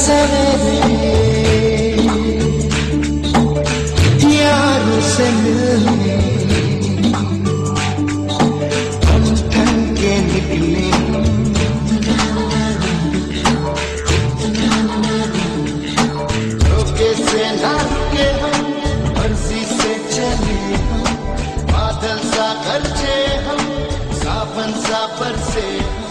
सवेरे यार से मिलने हम ठन के निकले, रोके से ना रुके हम, मर्जी से चले हम, बादल सा गरजे हम, सावन सा बरसे हम।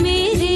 मेरे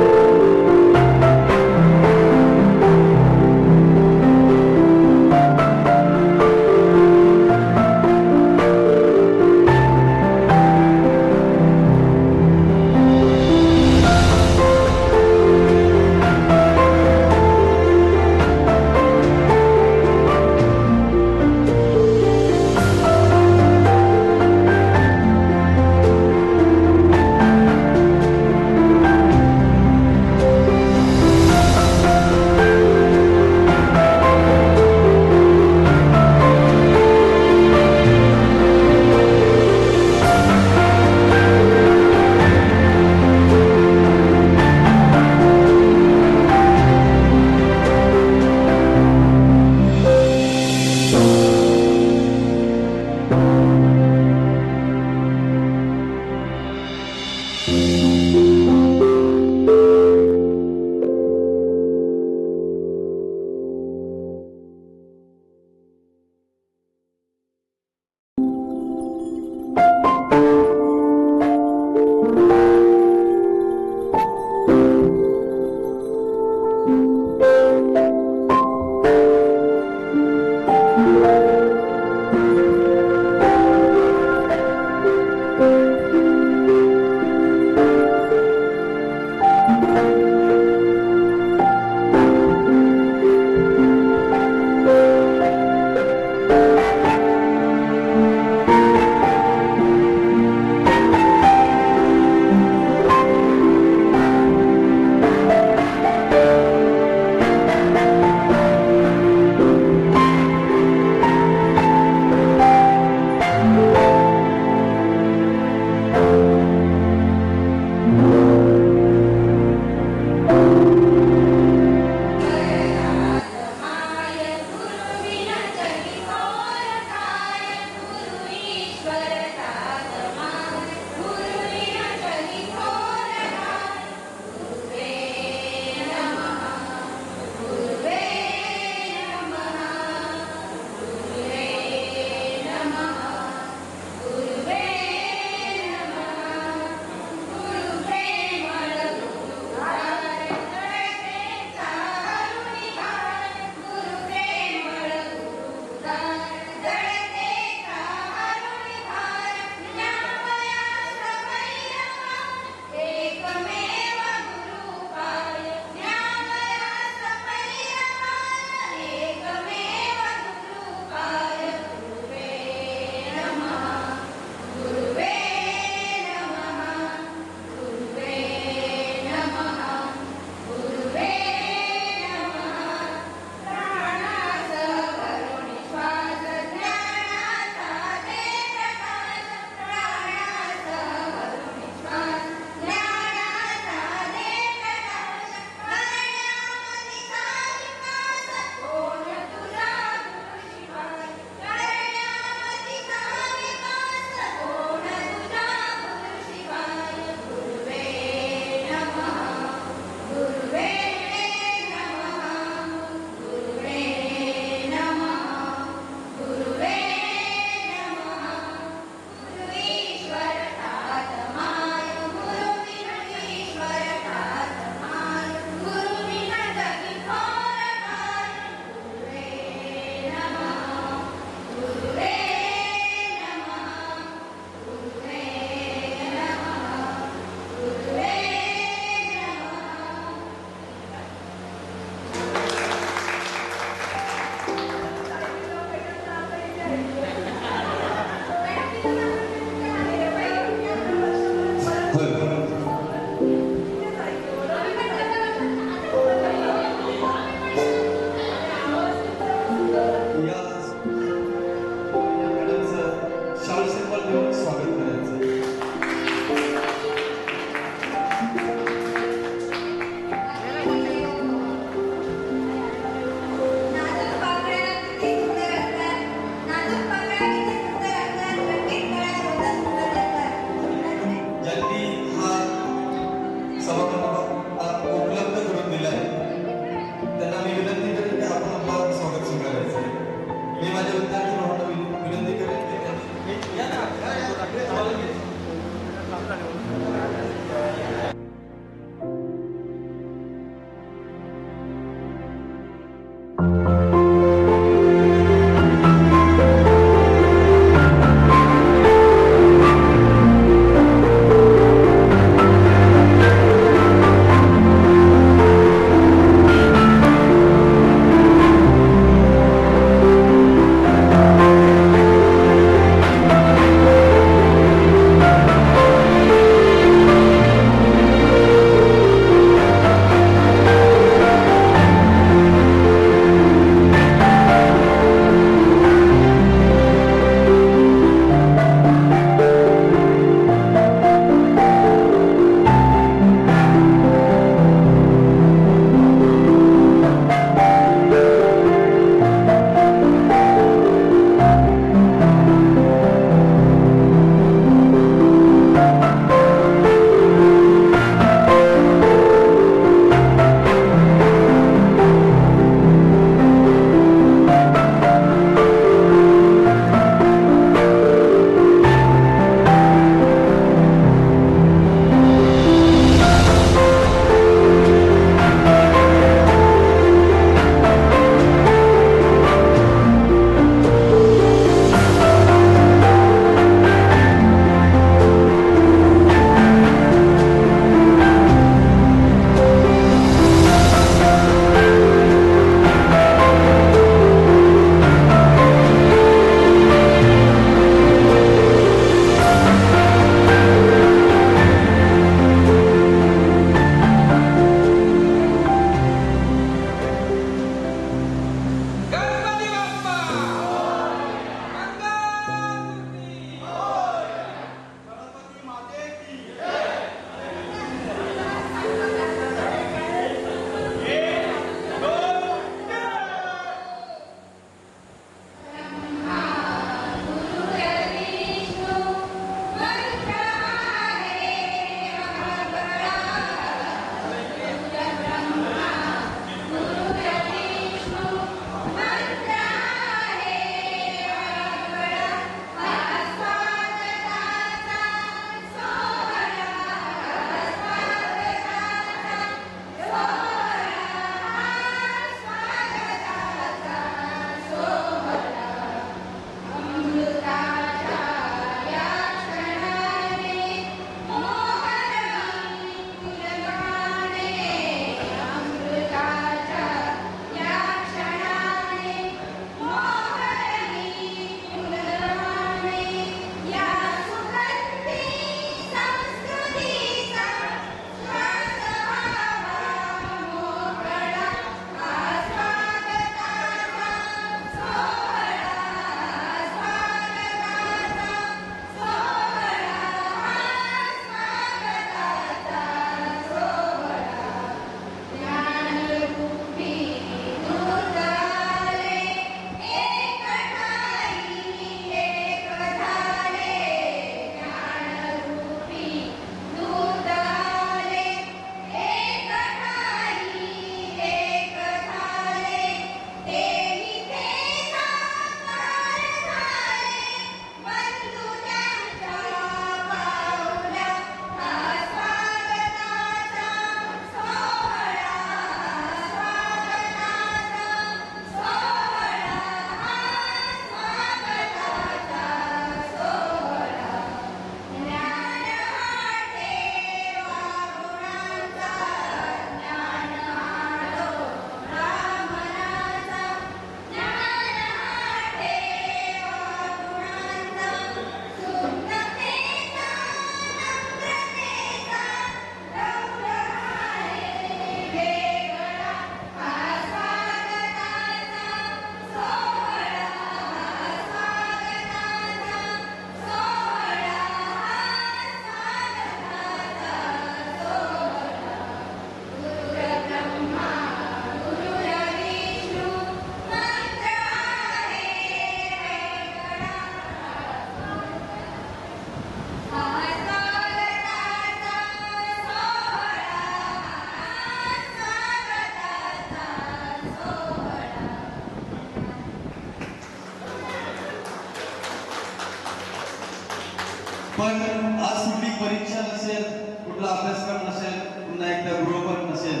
कुठली परीक्षा नसेल, कुठला अभ्यासक्रम नसेल, पुन्हा एकदा गृहपाठ नसेल,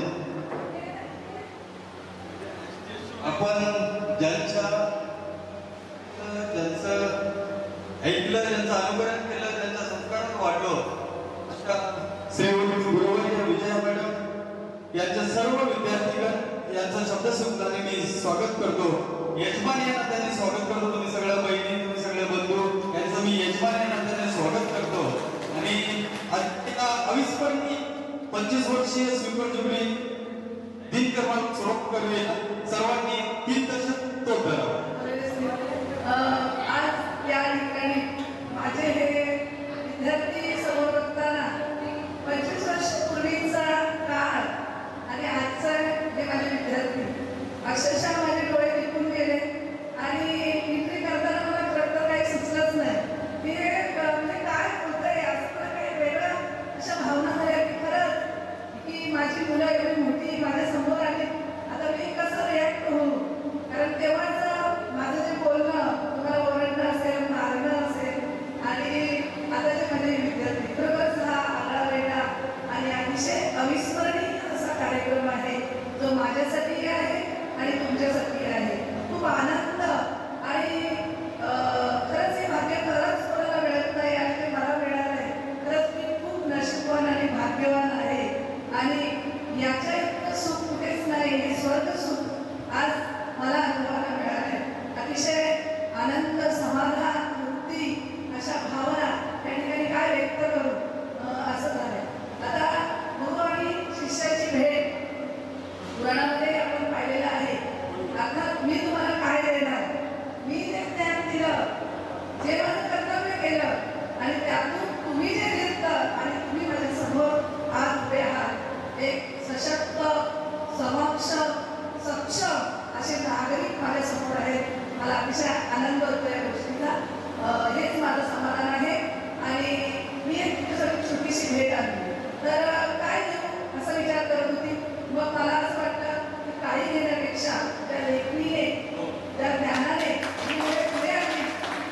आपण ज्यांचं ऐकलं, ज्यांचं अनुकरण केलं, त्यांच्या संस्कारात वाढलो, अशा श्रीमती गुरुवर्य विजया मॅडम यांच्या सर्व विद्यार्थीगण यांचं शब्दसंपदाने मी स्वागत करतो. यजमान या नात्याने स्वागत करतो. तुम्ही सगळ्या बहिणी, तुम्ही सगळे बंधू यांचं मी यजमान या नात्याने स्वागत करतो. आणि एका अविस्मरणीय 25 वर्षीय स्वीकृत जुबली दिन क्रमांक सुरू करूया. सर्वांनी 3 दशक तो करावा. आज या ठिकाणी माझे हे विद्यार्थी समोर बघताना 25 वर्ष पूर्वीचा काळ आणि आजचा हे माझे विद्यार्थी अक्षरशः माझे डोळे विकून गेले. आणि एंट्री करताना मला खरं तर काही सुचलंच नाही की हे म्हणजे काय होतंय, असं मला काही वेगळं अशा भावना झाल्या की खरंच की माझी मुलं एवढी मोठी माझ्या समोर आली, आता मी कसं रिॲक्ट होऊ. कारण तेव्हाच माझं जे बोलणं तुम्हाला ओरडणं असेल, मारणं असेल, आणि आता जे माझे विद्यार्थी खरोखरच हा आगळा वेगळा आणि अतिशय अविस्मरणीय असा कार्यक्रम आहे जो माझ्यासाठी आहे आणि तुमच्यासाठी आहे. खूप आनंद आणि खरंच हे भाग्य खरंच कोणाला मिळत नाही आणि ते मला मिळालं आहे. खरंच मी खूप नशीबवान आणि भाग्यवान आहे. आणि याच्या इतकं सुख कुठेच नाही. हे स्वर्ग सुख आज मला अनुभवायला मिळाले. अतिशय आनंद, समाधान, मुक्ती अशा भावना त्या ठिकाणी काय व्यक्त करू असं झालंय. आता गुरु आणि शिष्याची भेट पुराणामध्ये आपण पाहिलेलं आहे. अर्थात मी तुम्हाला काय देणार, मी जे ज्ञान दिलं, जे माझं कर्तव्य केलं आणि त्यातून तुम्ही जे घेतलं आणि तुम्ही माझ्या समोर आज उभे आहात. एक सशक्त, समक्ष, सक्षम असे नागरिक माझ्या समोर आहेत. मला अतिशय आनंद होतो या गोष्टीचा. हेच माझं समाधान आहे. आणि मी एक तुमच्यासाठी छोटीशी भेट आणली तर काय देऊ असा विचार करत होती. मग मला असं वाटतं की काही घेण्यापेक्षा त्या लेखणीने, त्या ज्ञानाने मी पुढे आणली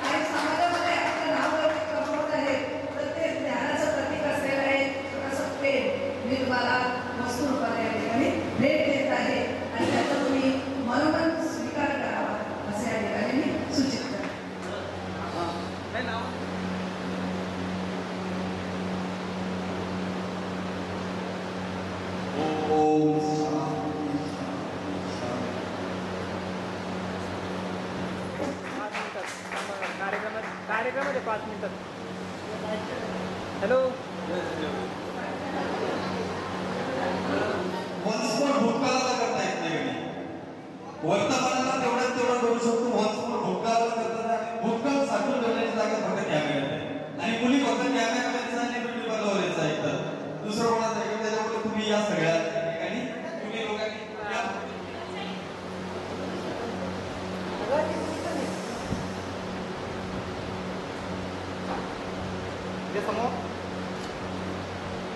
आणि समाजामध्ये आपलं नाव वरती कमवत आहे. तर ते ज्ञानाचं प्रतीक असलेलं एक छोटंसं पेन मी तुम्हाला वस्तू रूपाने या ठिकाणी भेट देत आहे आणि त्याचा तुम्ही मनोमन स्वीकार करावा असे या ठिकाणी मी सूचित करते. कार्यक्रमामध्ये 5 मिनिटात. हॅलो, वन्समोर भूतकाळाला करता येत नाही गडी. वर्तमानाला तेवढं करू शकतो. वन्समोर भूतकाळाला करताना भूतकाळ साठवून ठेवण्याची जागा फक्त कॅमेऱ्यात आहे. आणि मुली फक्त कॅमेरामॅनचा आणि ब्युटी पार्लरवाल्याचा ऐकतात, दुसरं कोणाचं ऐकत. त्याच्यामुळे तुम्ही या सगळ्या ठिकाणी तुम्ही लोकांनी समोर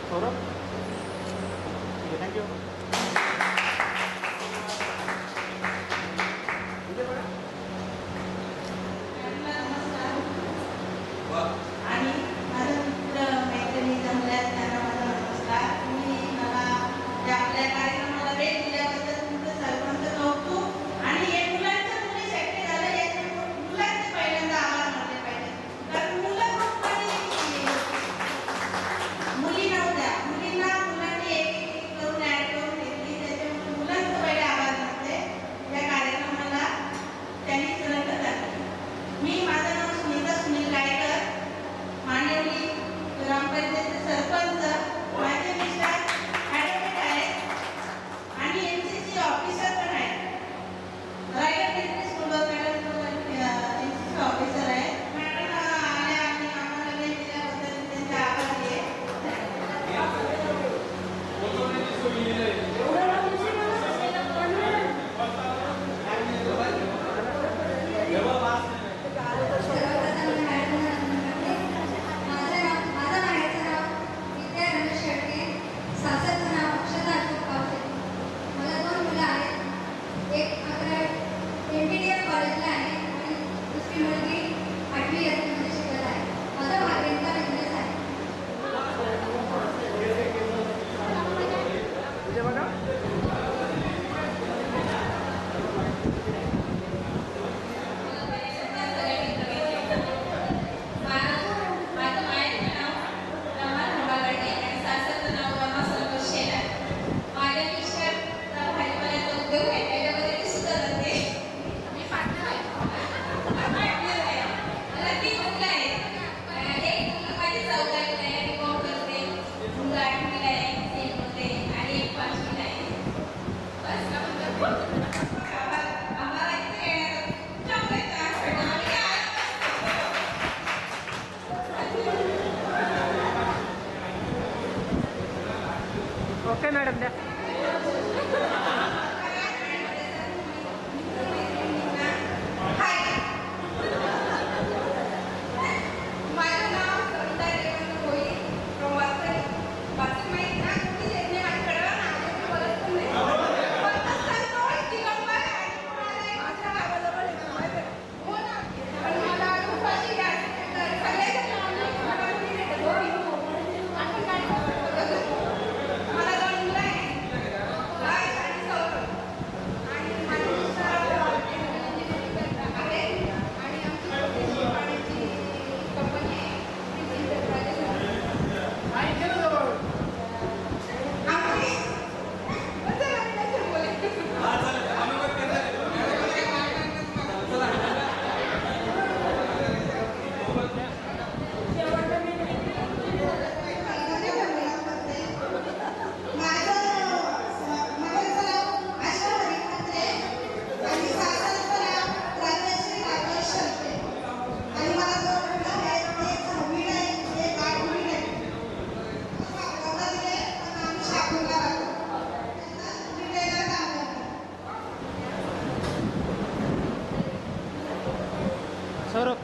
सौरभ, थँक्यू. आणि माझा मित्र मैत्रिणी जमल्या त्यांना माझा नमस्कार. तुम्ही मला आपल्या कार्यक्रमाला भेट दिल्याबद्दल तुमचं सर्वांचं कौतुक. आणि हे मुलांच्या मुली शक्य झालं याचे मुलांचे पहिल्यांदा आभार मानले पाहिजे. कारण मुलं खूप मुली नव्हत्या, मुलींना मुलांनी एक करून ऍड करून घेतली. त्याच्यामुळे मुलांचं पहिले आभार मानते. या कार्यक्रमाला त्यांनी सलग टाकली. मी माझं नाव सुनीता सुनील गायकर, मांडवली ग्रामपंचायतचे सरपंच. माझे मिस्टर ॲडव्होकेट आहेत आणि एमसीसी ऑफिसर पण आहेत. रायगड डिस्ट्रिक्ट स्कूलवर मॅडम एमसीसी ऑफिसर आहेत. मॅडम आल्या आणि आम्हाला वेळ दिल्याबद्दल त्यांचे आभारी आहे. माझं माहेरचं नाव विद्या ओके मॅडम द्या. माझं नाव सविता रेवंत भोई from वासळी. वाचून माहित ना कुठे येत नाही माझ्याकडं नावाची बोलत पण नाही. फक्त संतोष दिगंबर आणि कुणाला एक माझ्या गावाजवळ येतो माहिती आहे. हो ना. पण मला उपाशी घ्यायची तर सगळ्याच्या नावाने मला कुणी भेटत हो. आपण काय करतो? मला 2 मुलं आहेत. राज आणि सौरभ. आणि माझे मिस्टर इंजिनिअरिंग करतात आहे. आणि आमची छोटीशी पाण्याची कंपनी आहे. सौरभ.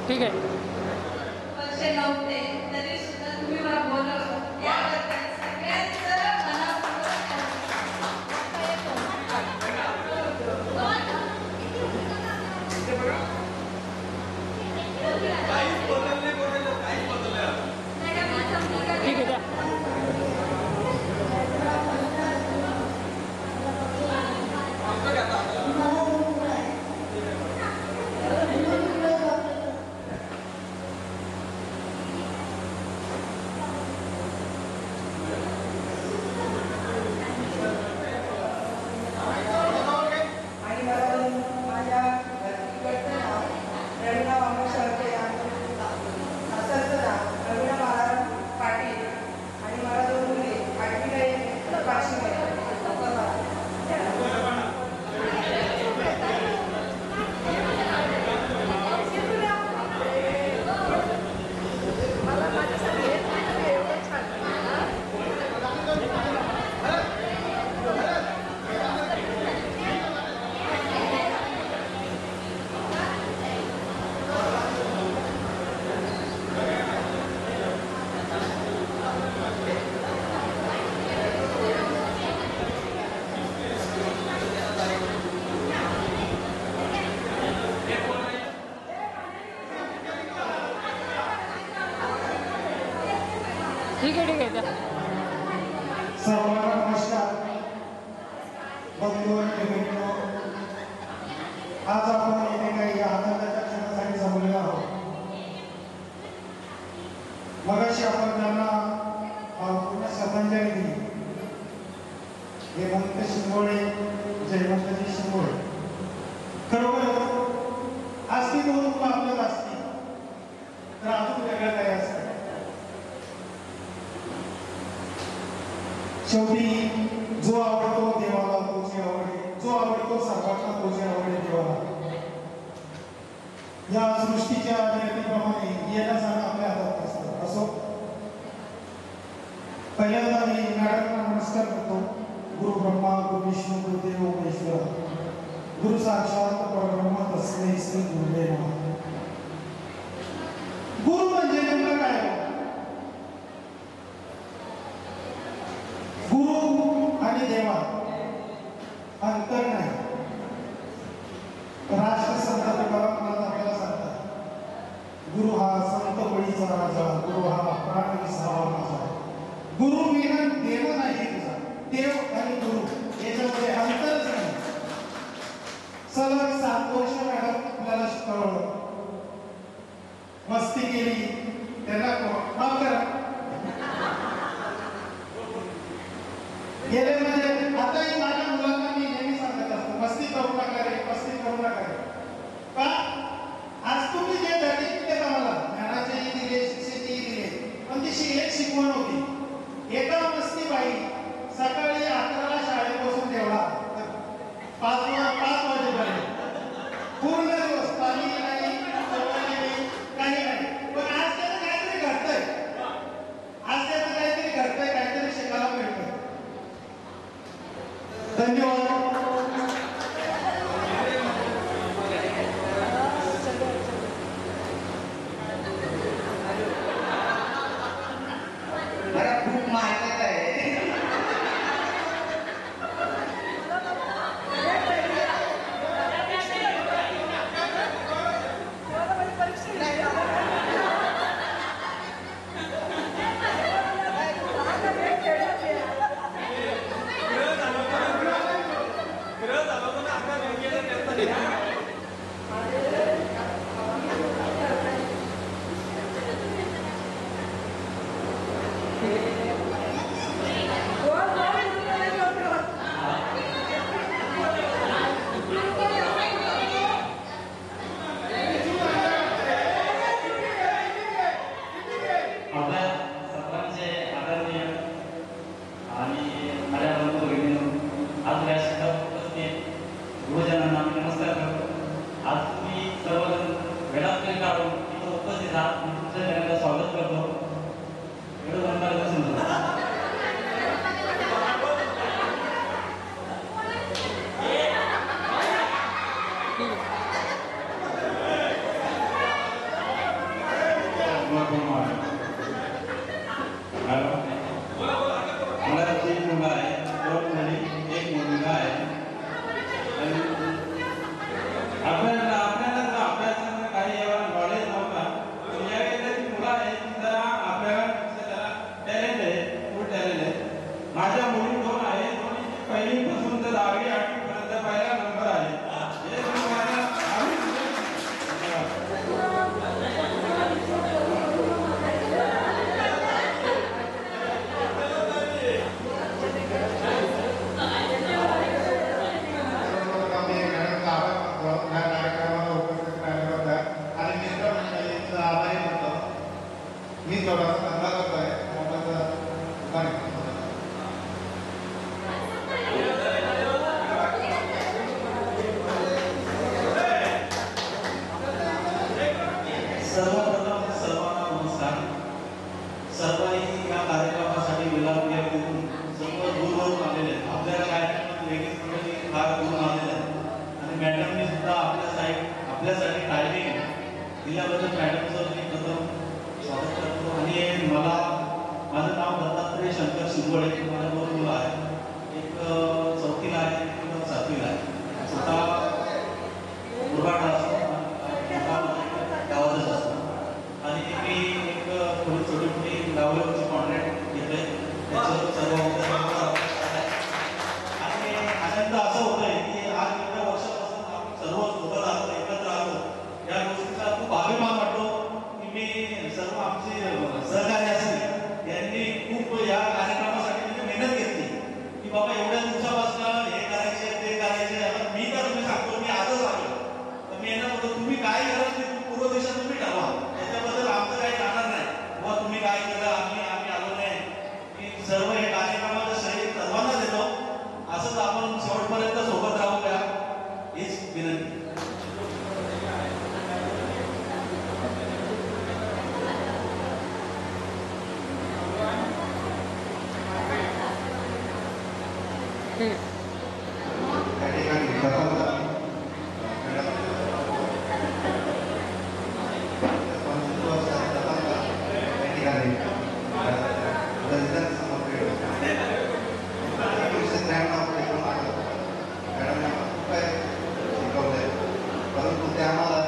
ठीक आहे. वर्ष नव्हते तरी सुद्धा तुम्ही मला बोलवलं याबद्दल सगळ्यांचं मनापूर्वक ठीक आहे द्या. ठीक आहे द्या. सर्वांना नमस्कार. बंधू आणि भगिनींनो, आज आपण इथे काही आनंदाच्या क्षणासाठी जमलेलो आहोत. मगाशी आपण त्यांना पूर्ण श्रद्धांजली दिली. हेमंत शिंगोळे, जयवंतजी शिंगोळे. खरोखर आज ती दोन मुलं आपल्यात असतील तर अजून वेगळं काही असतं. शेवटी जो आवडतो देवाला तोची आवडे, जो आवडतो सर्वांना तोची आवडे देवाला. या सृष्टीच्या नियतीप्रमाणे येणं जाणं आपल्या हातात असतं. असो, पहिल्यांदा मी मॅडमना नमस्कार करतो. गुरु ब्रह्मा गुरु विष्णू गुरुदेव महेश्वर, गुरु साक्षात परब्रह्म तस्मै श्री गुरुवे नमः. गुरु म्हणजे नेमकं काय? गुरु आणि देवा अंतर नाही. राष्ट्रसंत तुकाराम महाराज आपल्याला सांगतात, गुरु हा संत बळीचा राजा, गुरु हा प्राण विसावा माझा. गुरु विना देव नाही तुझा. देव आणि गुरु याच्यामध्ये अंतरच नाही. सलग 7 वर्ष मॅडम आपल्याला शिकवलं, मस्ती केली, त्यांना माफ करा गेले. म्हणजे आताही माझ्या मुलांना मी नेहमी सांगत असतो, मस्ती करू नका रे, मस्ती करू नका रे. का आज तुम्ही जे धडे दिले आम्हाला, ज्ञानाचेही दिले, शिक्षेचेही दिले, पण ती शिकवण होती. एका मस्ती बाई सकाळी 11ला शाळेपासून ठेवला 5 वाजेपर्यंत पूर्ण दिवस पाणी नाही, सवय नाही, काही नाही. पण आज त्याचं काहीतरी घडतंय, आज त्याचं काहीतरी घडतंय, काहीतरी शिकायला मिळतंय. धन्यवाद. खूप माहिती आहे. गावाला कॉन्ट्रॅक्ट काय कराल ते पूर्व दिशा तुम्ही ठरवा, त्याच्याबद्दल आमचं काही जाणार नाही. बुवा तुम्ही काय केलं, आम्ही आलो नाही. मी सर्व हे कार्यक्रमाचं श्रेय सर्वांना देतो. असंच आपण शेवटपर्यंत सोबत राहू द्या हीच विनंती. ठीक आहे. त्या ठिकाणी प्रथमतः परंतु ते आम्हाला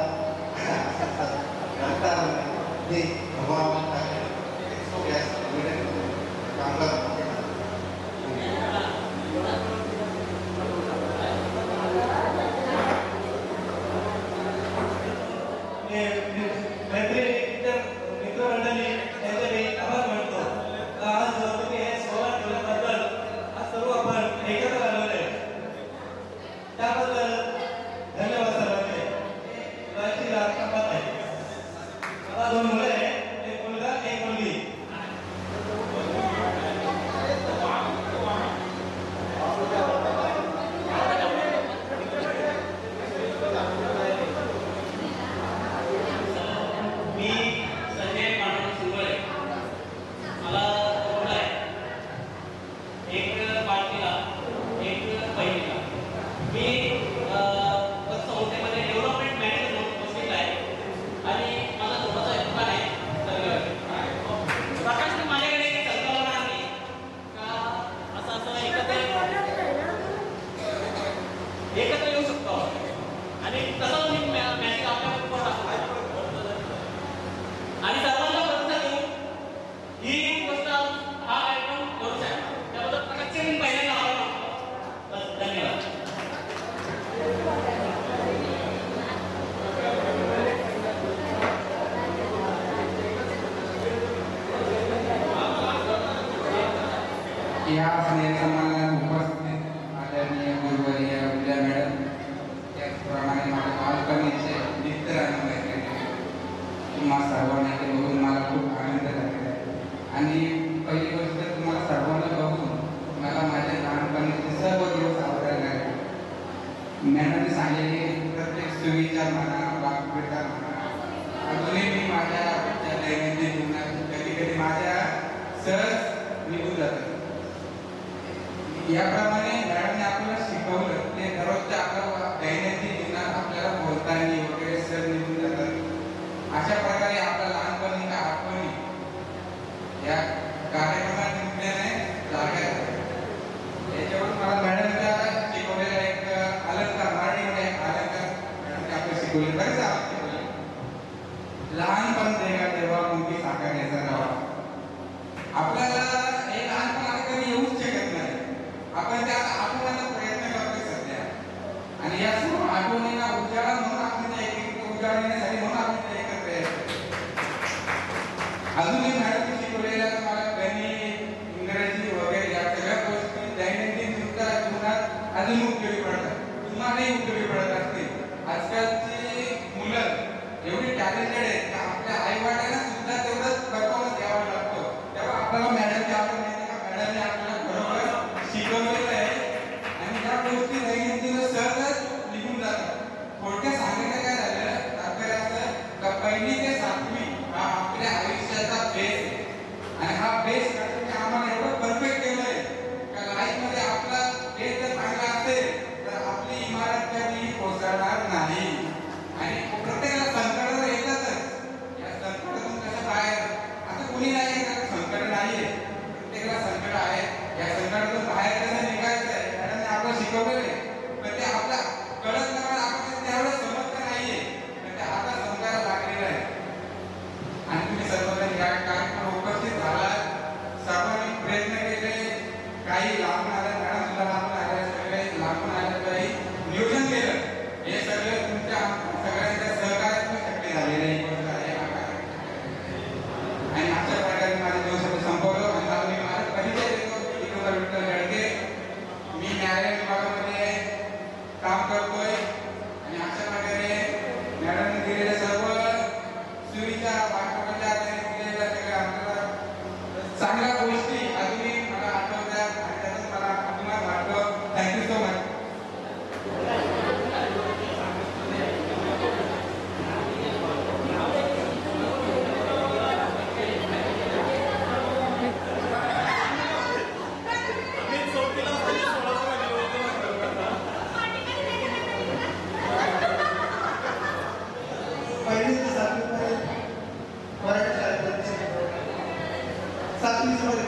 मित्रमंडळी यांच्याकडे आभार मानतो. आज तुम्ही हे सोहळा ठेवल्याबद्दल आज सर्व आपण एकत्र आलेलो आहे, त्याबद्दल धन्यवाद सर्वांचे. मुलाची राजकामात आहे. मला 2 मुलं आहे, एक मुलगा एक मुलगी. मी संजय मानव सुंगळे. मला मुलं आहे, एक 5वीला एक 1लीला. मी संस्थेमध्ये डेव्हलपमेंट मॅनेजर म्हणून बसलेला आहे आणि मला थोडासा एक दुकान आहे. प्रकाशने माझ्याकडे एक कल्पना आणली का असं एकत्र येऊ शकतो आणि तसं मी मॅसेज आपल्या ग्रुपवर टाकतो आणि सर्वांना प्रतिसाद देऊन ही गोष्ट हा कार्यक्रम करू शकतो. त्याबद्दल प्रकाशचे मी पहिल्यांदा आभार मानतो. बस, धन्यवाद. या स्नेहसन्मानाला उपस्थित आदरणीय गुरुवर्य विद्या मॅडम, त्याचप्रमाणे माझ्या बालपणीचे मित्र आणि मैत्रिणी, तुम्हा सर्वांना इथे बघून मला खूप आनंद झालेला आहे. आणि पहिली गोष्ट, तुम्हाला सर्वांना बघून मला माझ्या लहानपणीचे सर्व दिवस आवडायला लागले. मॅडमने सांगितले प्रत्येक सुविचार म्हणा, वाक्प्रचार म्हणा, अजूनही मी माझ्या दैनंदिन जीवनात कधी कधी माझ्या सहज निघून जातात. याप्रमाणे मॅडमने आपल्याला शिकवलं ते दररोजच्या आपल्या दैनंदिन जीवनात आपल्याला बोलताना वगैरे सर निघून जातात. अशा प्रकारे आपल्या लहानपणीच्या आठवणी या कार्यक्रमानिमित्ताने जाग्या याच्यावर मला मॅडमच्या शिकवलेला एक अलंकार, मराठीमध्ये एक अलंकार मॅडमने आपल्याला शिकवले. बरेच आपण शिकवले. लहानपण देगा तेव्हा मोठी साकारण्याचा रवा. आपल्याला हे लहानपण आता कधी येऊच शकत नाही. आपण त्या आठवण्याचा प्रयत्न करतोय सध्या आणि या सर्व आठवणींना उजाळा म्हणून आपण उजाळण्यासाठी म्हणून आपण ते एकत्र येतो. अजूनही मॅडमने शिकवलेल्या मला गणित, इंग्रजी वगैरे या सगळ्या गोष्टी दैनंदिन जीवनात अजून उपयोगी पडतात. तुम्हालाही उपयोगी पडत असतील. आजकालची मुलं एवढी टॅलेंटेड आहेत की आपल्या आई वडिलांना सुद्धा तेवढंच परफॉर्मन्स द्यावा लागतो. तेव्हा आपल्याला मॅडमची आपण माहिती का मॅडमने आपल्याला बरोबर शिकवलेलं आहे आणि त्या गोष्टी दैनंदिन सहजच निघून जातात. थोडक्यात सांगायचं काय झालं तात्पर्याचं का 1ली ते 7वी हा आपल्या आयुष्याचा बेस आहे आणि हा बेस करण्यासाठी आम्हाला एवढं परफेक्ट केलंय का लाईफमध्ये आपला बेस जर चांगला असेल तर आपली इमारत कधी कोसळणार नाही. आणि प्रत्येकाला संकट येतातच. या संकटातून कसं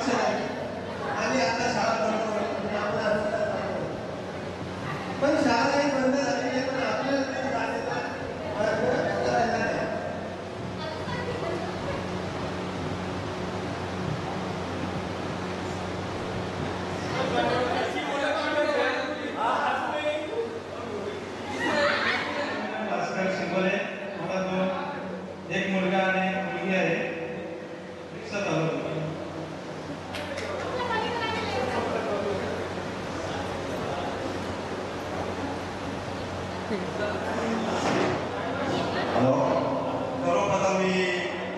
परीक्षा झाली आणि आता शाळा बंद होईल आपण असं पण शाळा बंद झाली पण आपल्याला राहिला नाही. एक मुलगा आणि एक मुलगी आहे रिक्षा चालवतो. हॅलो, सर्वप्रथम मी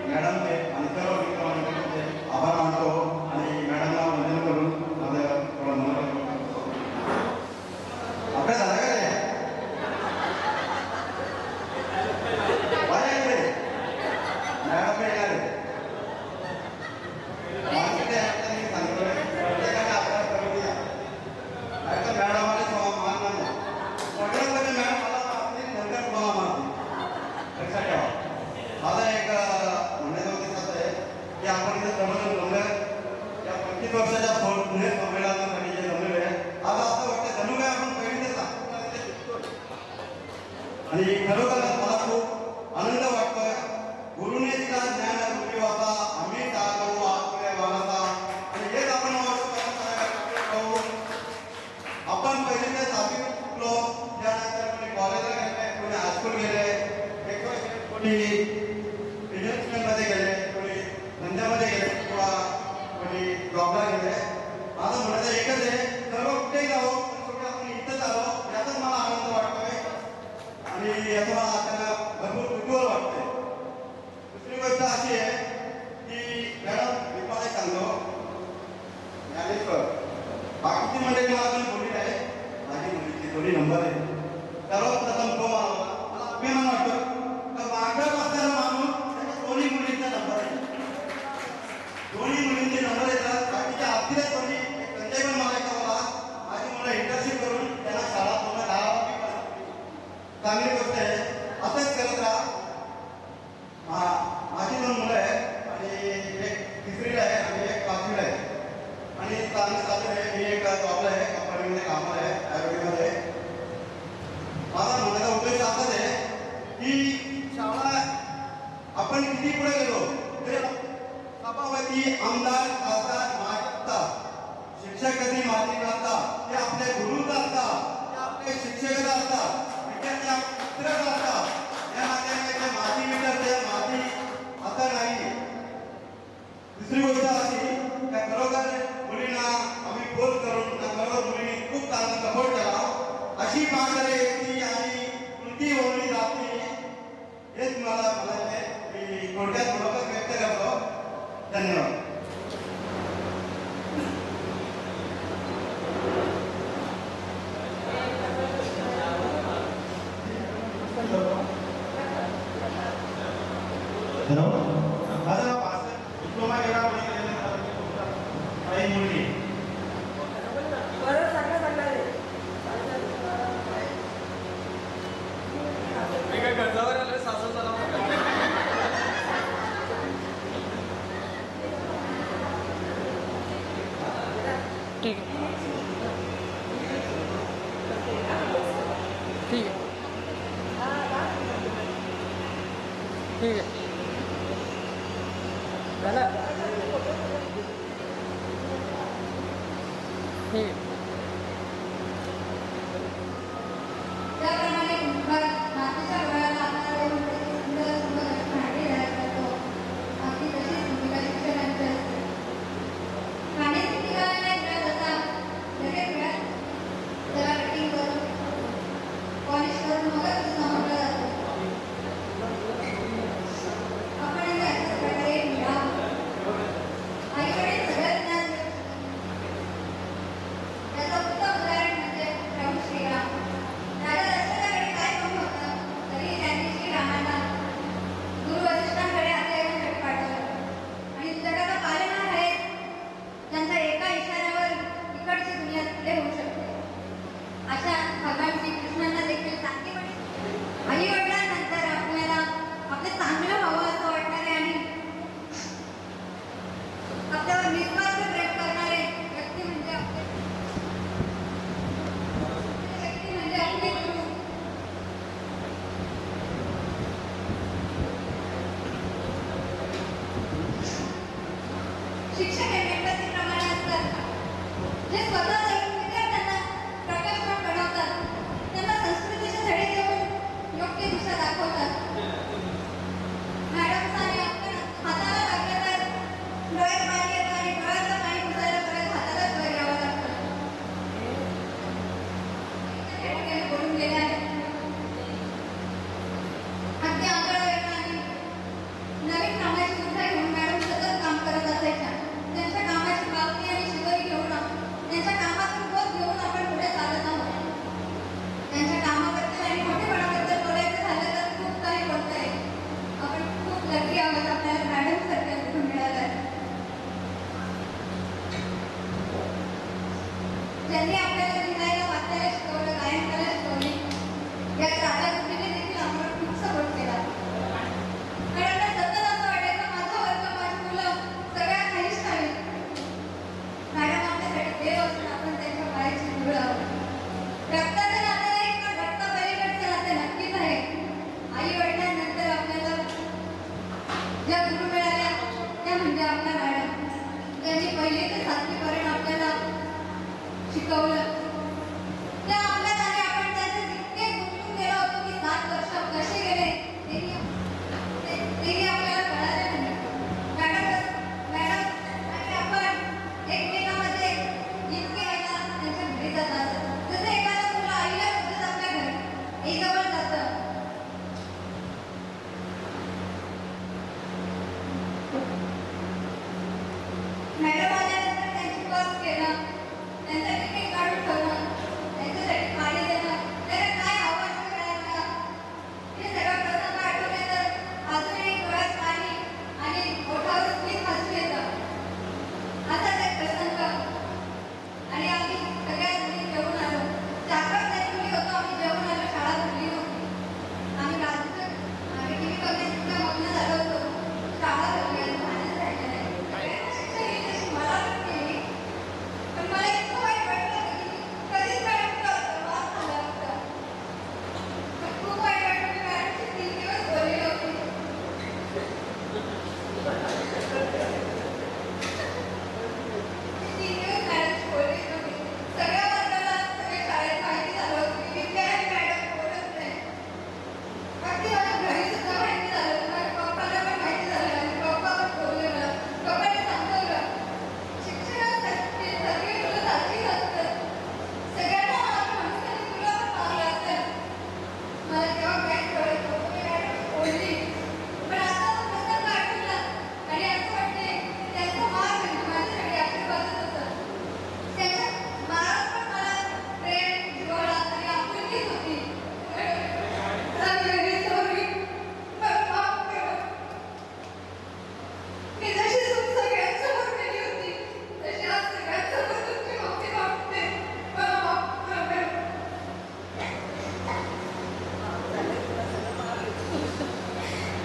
मॅडमचे आणि सर्व मित्रांचे आभार मानतो आणि मॅडमला वंदन करून माझं थोडं मनोरंजन करतो. अभ्यास झाला का रे? वर्षाच्या पुणे संमेलनासाठी जे जमलेले आहे आज असं वाटतं जणू काय आपण पहिल्यांदाच आणि खरोखर मला खूप आनंद वाटतोय. गुरुने दिला ज्ञान रूपी वाचा आम्ही टाळलो आपुले वाचा आणि हेच आपण आपण पहिले ते 7वी शिकलो त्यानंतर कोणी कॉलेजला गेले कोणी हायस्कूल गेले कोणी मध्ये गेले कोणी धंद्यामध्ये गेले किंवा कोणी जॉबला गेले. माझं म्हणणं एकच आहे सर्व कुठेही जावं शेवटी आपण इथंच आलो याचाच मला आनंद वाटतोय आणि याचं मला आपल्याला भरपूर कुतूहल वाटतंय. दुसरी गोष्ट अशी आहे की मॅडम मी मला सांगतो ज्ञानेश्वर बाकीची मंडळी मला पण बोलली आहे माझी मुलीची थोडी नंबर आहे. सर्वप्रथम तो मला अभिमान वाटतो तर मागं बसलेला माणूस त्याच्या दोन्ही मुलींचा नंबर आहे. दोन्ही मुलींचे नंबर येतात बाकीच्या आपल्या दोन्ही संजय पण मला कळला माझी मुलं इंटर्नशिप करून त्यांना शाळा पूर्ण 10वी चांगली गोष्ट आहे. असंच करत राहा. माझी 2 मुलं आहेत आणि एक 3रीला आहे आणि एक 5वीला आहे आणि चांगली चालू आहे. मी एक जॉबला आहे कंपनीमध्ये कामाला आहे आयुर्वेदमध्ये. माझा म्हणण्याचा उद्देश असाच आहे की शाळा आपण किती पुढे गेलो तरी सभापती आमदार खासदार महाराष्ट्रात शिक्षक कधी माती घालतात ते आपले गुरुच असतात ते आपले शिक्षकच असतात विद्यार्थी मित्रच असतात या नात्याने माती मिळते माती आता नाही. दुसरी गोष्ट अशी त्या खरोखर मुलींना आम्ही फोन करून त्या खरोखर मुलींनी खूप चांगला सपोर्ट केला. अशी माघारी येते आणि कृती होऊन जाते हेच मला म्हणायचे. मी थोडक्यात बरोबर व्यक्त करतो. धन्यवाद. हॅलो, माझं नाव भास्कर डिप्लोमा केला काही मुलगी काय गरजावर आलं सासरचा नाव ठीक आहे ठीक आहे ठीक आहे झालं ठीक आहे. त्याप्रमाणे नातीच्या वयाला आपल्याला सुंदर सुंदर भांडी तयार करतो अगदी तशीच भूमिका शिक्षकांची असते. खाण्याची ठिकाणी मिळत होता लगेच मिळत त्याला कटिंग करून पॉलिश करून मगच समजलं जातं. आपण अशाच प्रकारे मिळावं आईकडे सगळं ज्ञान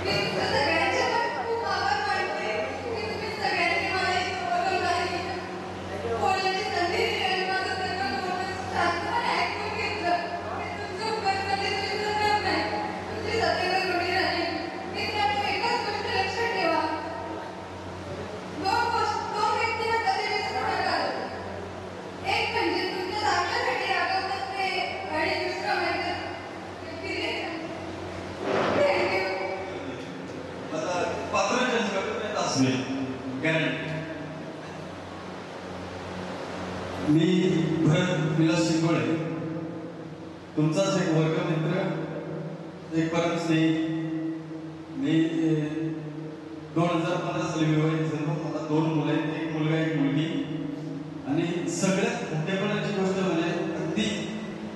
मी तुमच्या सगळ्यांचे पण खूप आभार मानते की तुम्ही सगळ्यांनी मला इथं बोलवलं आहे. बोलण्याची संधी दिली आणि माझं सगळं बोलणं शांतपणे ऐकून घेतलं. मी तुमचं उपकार कधीच विसरणार नाही. तुमची सदैव ऋणी राहीन. मित्रांनो, एकच गोष्ट लक्षात ठेवा. दोन व्यक्तींना कधी विसरू नका. एक म्हणजे तुमच्या चांगल्यासाठी रागवतात ते आणि दुसरं म्हणजे आता पात्र चेंज करतो असेल कारण मी भरत विलास शिंगोळे तुमचाच एक वर्गमित्र एक परम स्नेही. मी 2015 साली विवाहित झालो. मला 2 मुलं आहेत, एक मुलगा एक मुलगी. आणि सगळ्यात मोठेपणाची गोष्ट म्हणजे अगदी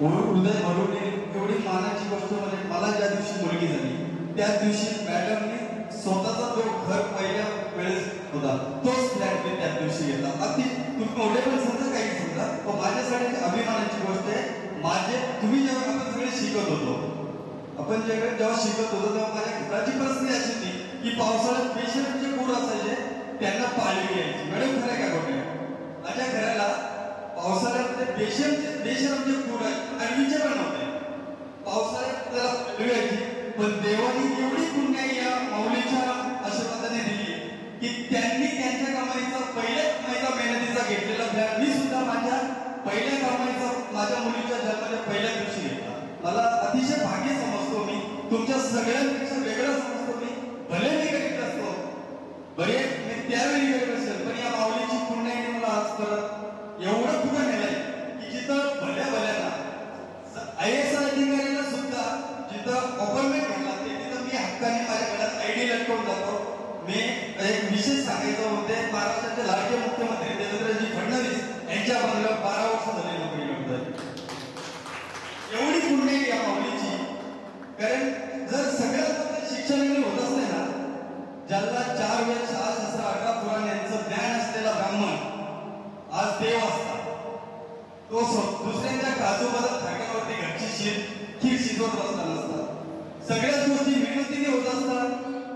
हृदय भरून एवढी मानाची गोष्ट म्हणजे मला ज्या दिवशी मुलगी झाली त्याच दिवशी मॅडमने स्वतःचा जो घर पहिल्या वेळेस होता तोच फ्लॅट मी त्याच दिवशी घेतला. अगदी तुम्ही मोठेपण समजा काही समजा पण माझ्यासाठी अभिमानाची गोष्ट आहे. तुम्ही जेव्हा आपण सगळे शिकत होतो आपण जेव्हा शिकत होतो तेव्हा माझ्या घराची परिस्थिती अशी होती की पावसाळ्यात पेशंट जे पूर असायचे त्यांना पाळी यायची. मॅडम खरं काय गोष्ट आहे. माझ्या घराला पावसाळ्यामध्ये बेशरमचे पूर ऍडमिशन पण नव्हते. पावसाळ्यात त्याला पाळी यायची पण देवाने एवढी पुण्याई या माऊलीच्या आशीर्वादाने दिली की त्यांनी त्यांच्या कमाईचा पहिल्या कमाईचा मेहनतीचा घेतलेला फ्लॅट मी सुद्धा माझ्या पहिल्या कमाईचा माझ्या मुलीच्या जन्माच्या पहिल्या दिवशी घेतला. मला अतिशय भाग्य समजतो. मी तुमच्या सगळ्यांपेक्षा वेगळं समजतो. मी भले मी गरीब असतो बरे मी त्यावेळी गरीब असेल पण या माऊलीची पुण्याईने मला आज परत एवढं पुढे नेलंय की जिथं भल्या भल्याला IAS अधिकाऱ्याला सुद्धा जिथं अपॉइंटमेंट घ्यायला लागते तिथं मी हक्काने माझ्या घरात ID लटकवून जातो. मी एक विशेष सांगायचं होते. महाराष्ट्राचे लाडके मुख्यमंत्री देवेंद्रजी फडणवीस यांच्या बंगल्यावर 12 वर्ष झाले नोकरी करतात. एवढी पुण्य या माऊलीची. कारण जर सगळ्यात शिक्षणाने होत असते ना ज्याला 4 वेद 6 शास्त्र 18 पुराण यांचं ज्ञान असलेला ब्राह्मण आज देव असता. तो दुसऱ्यांच्या काजूबाजात थाट्यावरती घरची खीर शिजवत बसला नसता. सगळ्याच गोष्टी मेहनतीने होत असतात.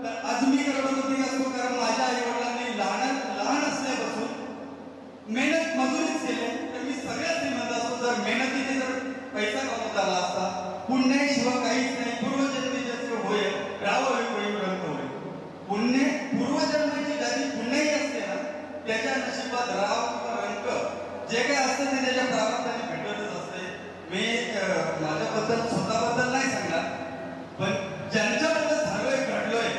तर आज मी करोडपती असतो कारण माझ्या आई वडिलांनी लहान असल्यापासून मेहनत मजुरीच केली. तर मी सगळ्यात श्रीमंत असतो जर मेहनतीने जर पैसा कमवता आला असता. पुण्याशिवाय काहीच नाही. पूर्वजन्मीचे होय राहावे वैभव होय. पुण्य पूर्वजन्माची ज्याची पुण्याही असते ना त्याच्या नशिबात राव किंवा रंक जे काय असतं ते त्याच्या प्रारब्धाने भेटतच असते. मी माझ्याबद्दल स्वतःबद्दल नाही सांगणार पण ज्यांच्याबद्दल झालोय घडलोय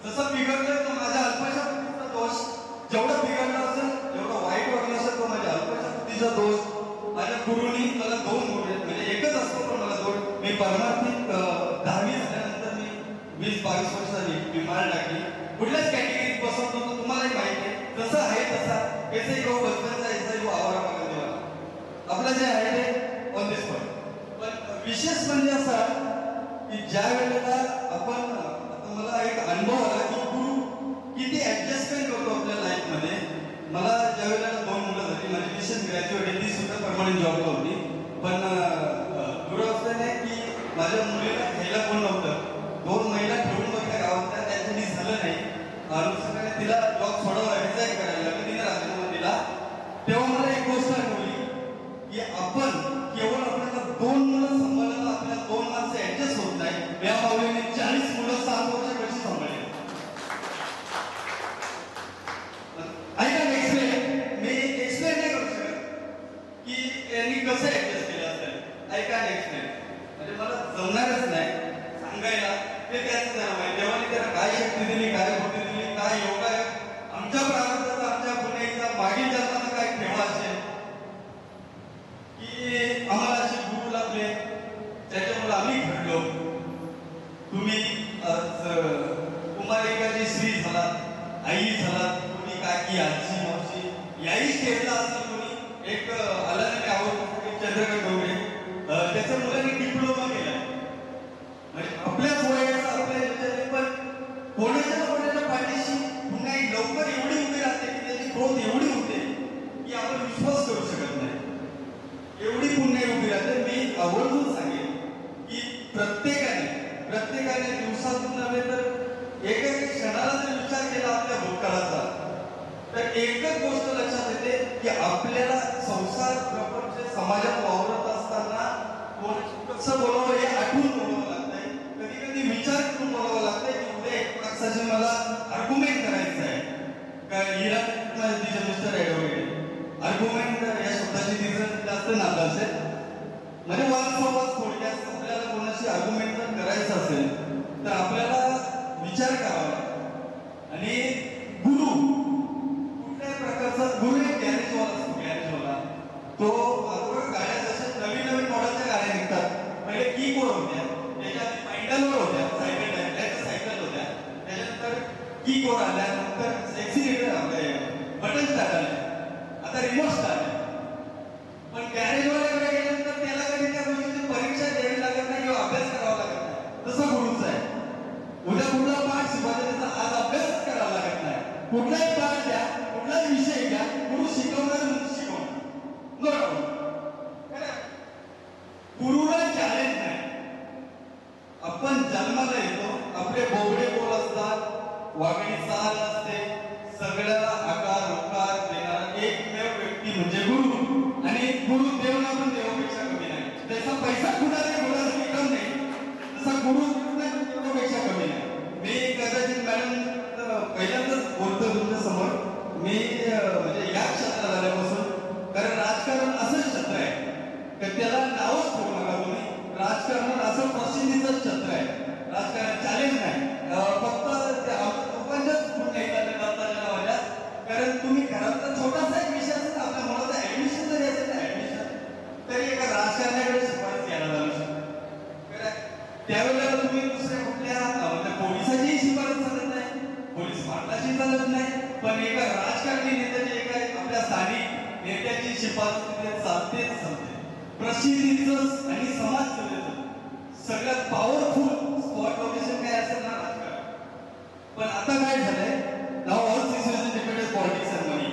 जसं बिघडलोय तो माझ्या अल्पशा बुद्धीचा दोष. जेवढं बिघडलं असेल जेवढं वाईट वागलं असेल तो माझ्या अल्पशा बुद्धीचा दोष. माझ्या गुरुनी मला 2 गुरु आहेत म्हणजे एकच असतो पण मला 2. मी परमार्थिक 10वी झाल्यानंतर मी 20-22 वर्षांनी मी माळ टाकली. कुठल्याच कॅटेगरीत बसवत नव्हतो. तुम्हालाही माहिती आहे जसं आहे तसा ऐसे गो बचपनचा ऐसा गो आवारा मागत देवा आपलं जे आहे ते ऑन द स्पॉट. पण विशेष म्हणजे असा की ज्या वेळेला आपण आता मला एक अनुभव आला की गुरु किती ऍडजस्टमेंट करतो आपल्या लाईफमध्ये. मला ज्या वेळेला 2 मुलं झाली माझी रिसेंट ग्रॅज्युएट ती सुद्धा परमनंट जॉबला होती. पण दुरावस्था नाही की माझ्या मुलीला घ्यायला कोण नव्हतं. 2 महिला ठेवून बघल्या गावातल्या त्यांच्यानी झालं नाही. अनुषंगाने तिला जॉब सोडावा रिझाईन करायला लागला. तिने राजीनामा दिला. तेव्हा मला एक गोष्ट आठवली की आपण केवळ आपल्याला 2 मुलं सांभाळायला आपल्याला 2 माणसं ऍडजस्ट होत नाही. या माऊलीने 40 मुलं 7 वर्ष कशी सांभाळली. ऐका मी एक्सप्लेन नाही करू शकत की यांनी कसं ऍडजस्ट केलं असेल. ऐका एक्सप्लेन म्हणजे मला जमणारच नाही सांगायला. ते त्याच देवाने त्याला काय शक्ती दिली काय बुद्धी दिली काय योग आहे. आमच्या प्रारब्धाचा आमच्या पुण्याचा मागील जन्माचा काय ठेवा असेल की आम्हाला असे गुरु लागले त्याच्यामुळे आम्ही घडलो. तुम्ही कुमारिकाची स्त्री झालात आई झालात. कोणी काकी आजी मावशी याही स्टेजला असेल. कोणी एक आला नाही आवडतो चंद्रकांत डोंगरे त्याच्या मुलांनी डिप्लोमा केला. आपल्याच वयाचा आपल्या याच्याने पण कोणाच्या पाठीशी पुन्हा लवकर एवढी उभी राहते की त्याची ग्रोथ एवढी होते की आपण विश्वास करू शकत नाही. एवढी पुण्य उभी राहते. मी आवर्जून सांगेन की प्रत्येकाने दिवसातून नव्हे तर पॉलिटिक्ससाठी मला आर्ग्युमेंट करायचं आहे का हिरा तिचे मिस्टर ॲडव्होकेट आर्ग्युमेंट या शब्दाची तिचं जास्त नातं असेल म्हणजे वादसंवाद थोडक्यात आपल्याला कोणाशी आर्ग्युमेंट जर करायचं असेल तर आपल्याला विचार करावा आणि गुरु कुठल्या प्रकारचा गुरु एक गॅरेजवाला असतो गॅरेजवाला तो गाड्या जशा नवीन नवीन मॉडेलच्या गाड्या निघतात पहिले की कोड होत्या त्याच्या पायंडलवर होत्या सायकल होत्या त्याच्यानंतर की कोड आल्या नंतर एक्सिलेटर आपले बटन स्टार्ट आले आता रिमोट स्टार्ट आहे पण गॅरेजवाल्याकडे गेल्यानंतर त्याला कधी त्या गोष्टीची परीक्षा द्यावी लागत नाही किंवा अभ्यास करावा लागत नाही तसं गुरुच आहे उद्या कुठला पाठ शिकवायचा त्याचा आज अभ्यास करावा लागत नाही कुठलाही पाठ द्या कुठलाही विषय घ्या गुरु शिकवणार म्हणजे शिकवणार गुरुला चॅलेंज नाही आपण जन्माला येतो आपले बोबडे बोल असतात वागणी चाल असते सगळ्याला आकार उकार देणारा एकमेव व्यक्ती म्हणजे गुरु आणि गुरु देवना पण देवापेक्षा कमी नाही त्याचा पैसा कुणाला बोलायचं कम नाही तसा गुरु देवापेक्षा कमी नाही मी कदाचित मॅडम पहिल्यांदाच बोलतो तुमच्या समोर मी म्हणजे या क्षेत्रात आल्यापासून कारण राजकारण असं क्षेत्र आहे तर त्याला नावच ठेवू नका तुम्ही राजकारण असं प्रसिद्धीचं क्षेत्र आहे राजकारण चॅलेंज नाही फक्त लोकांच्याच गुण नाही माझ्या कारण तुम्ही घरातला छोटासा एक विषय असेल आपल्या मुलाचं ऍडमिशन जरी असेल ना ऍडमिशन तरी एका राजकारण्याकडे शिफारस घ्यायला जाऊ शकतो त्यावेळेला तुम्ही दुसऱ्या कुठल्या म्हणजे पोलिसाचीही शिफारस चालत नाही पोलीस पाटलाची चालत नाही पण एका राजकारणी नेत्याची एका आपल्या स्थानिक नेत्याची शिफारस चालतेच चालते प्रसिद्धीचं आणि समाज सेवेचं सगळ्यात पॉवरफुल स्पॉट लोकेशन काय असेल ना राजकारण पण आता काय झालंय नाव all situation depended politics and money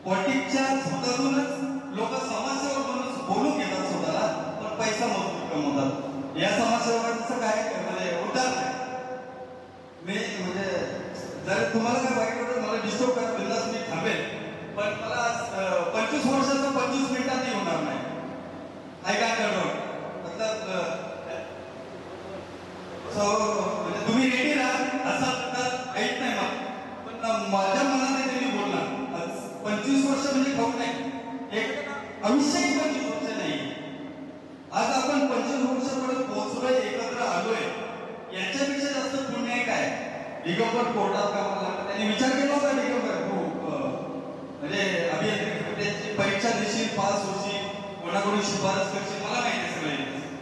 पॉलिटिक्सच्या स्वतःतूनच लोक समाजसेवक म्हणून बोलून घेतात स्वतःला पण पैसा मजबूत कमवतात या समाजसेवकांचं काय म्हणजे उदाहरण आहे मी म्हणजे जर तुम्हाला काय वाईट वाटत मला डिस्टर्ब करा बिंदास मी थांबेल पण मला 25 वर्षाचं 25 मिनिटातही होणार नाही ऐका कंट्रोल मतलब म्हणजे तुम्ही रेडी राहा असं ऐक नाही मग पण माझ्या मनाने त्यांनी बोलणार 25 वर्ष म्हणजे खाऊ नाही एक आयुष्यही 25 वर्ष नाही आज आपण 25 वर्षापर्यंत पोहोचलोय एकत्र आलोय याच्यापेक्षा जास्त पुण्य काय दिगंबर कोर्टात कामाला लागतं त्यांनी विचार केला होता दिगंबर म्हणजे अभियांत्रिकी परीक्षा देशील पास होशील कोणाकडून शिफारस करशील मला माहिती सगळे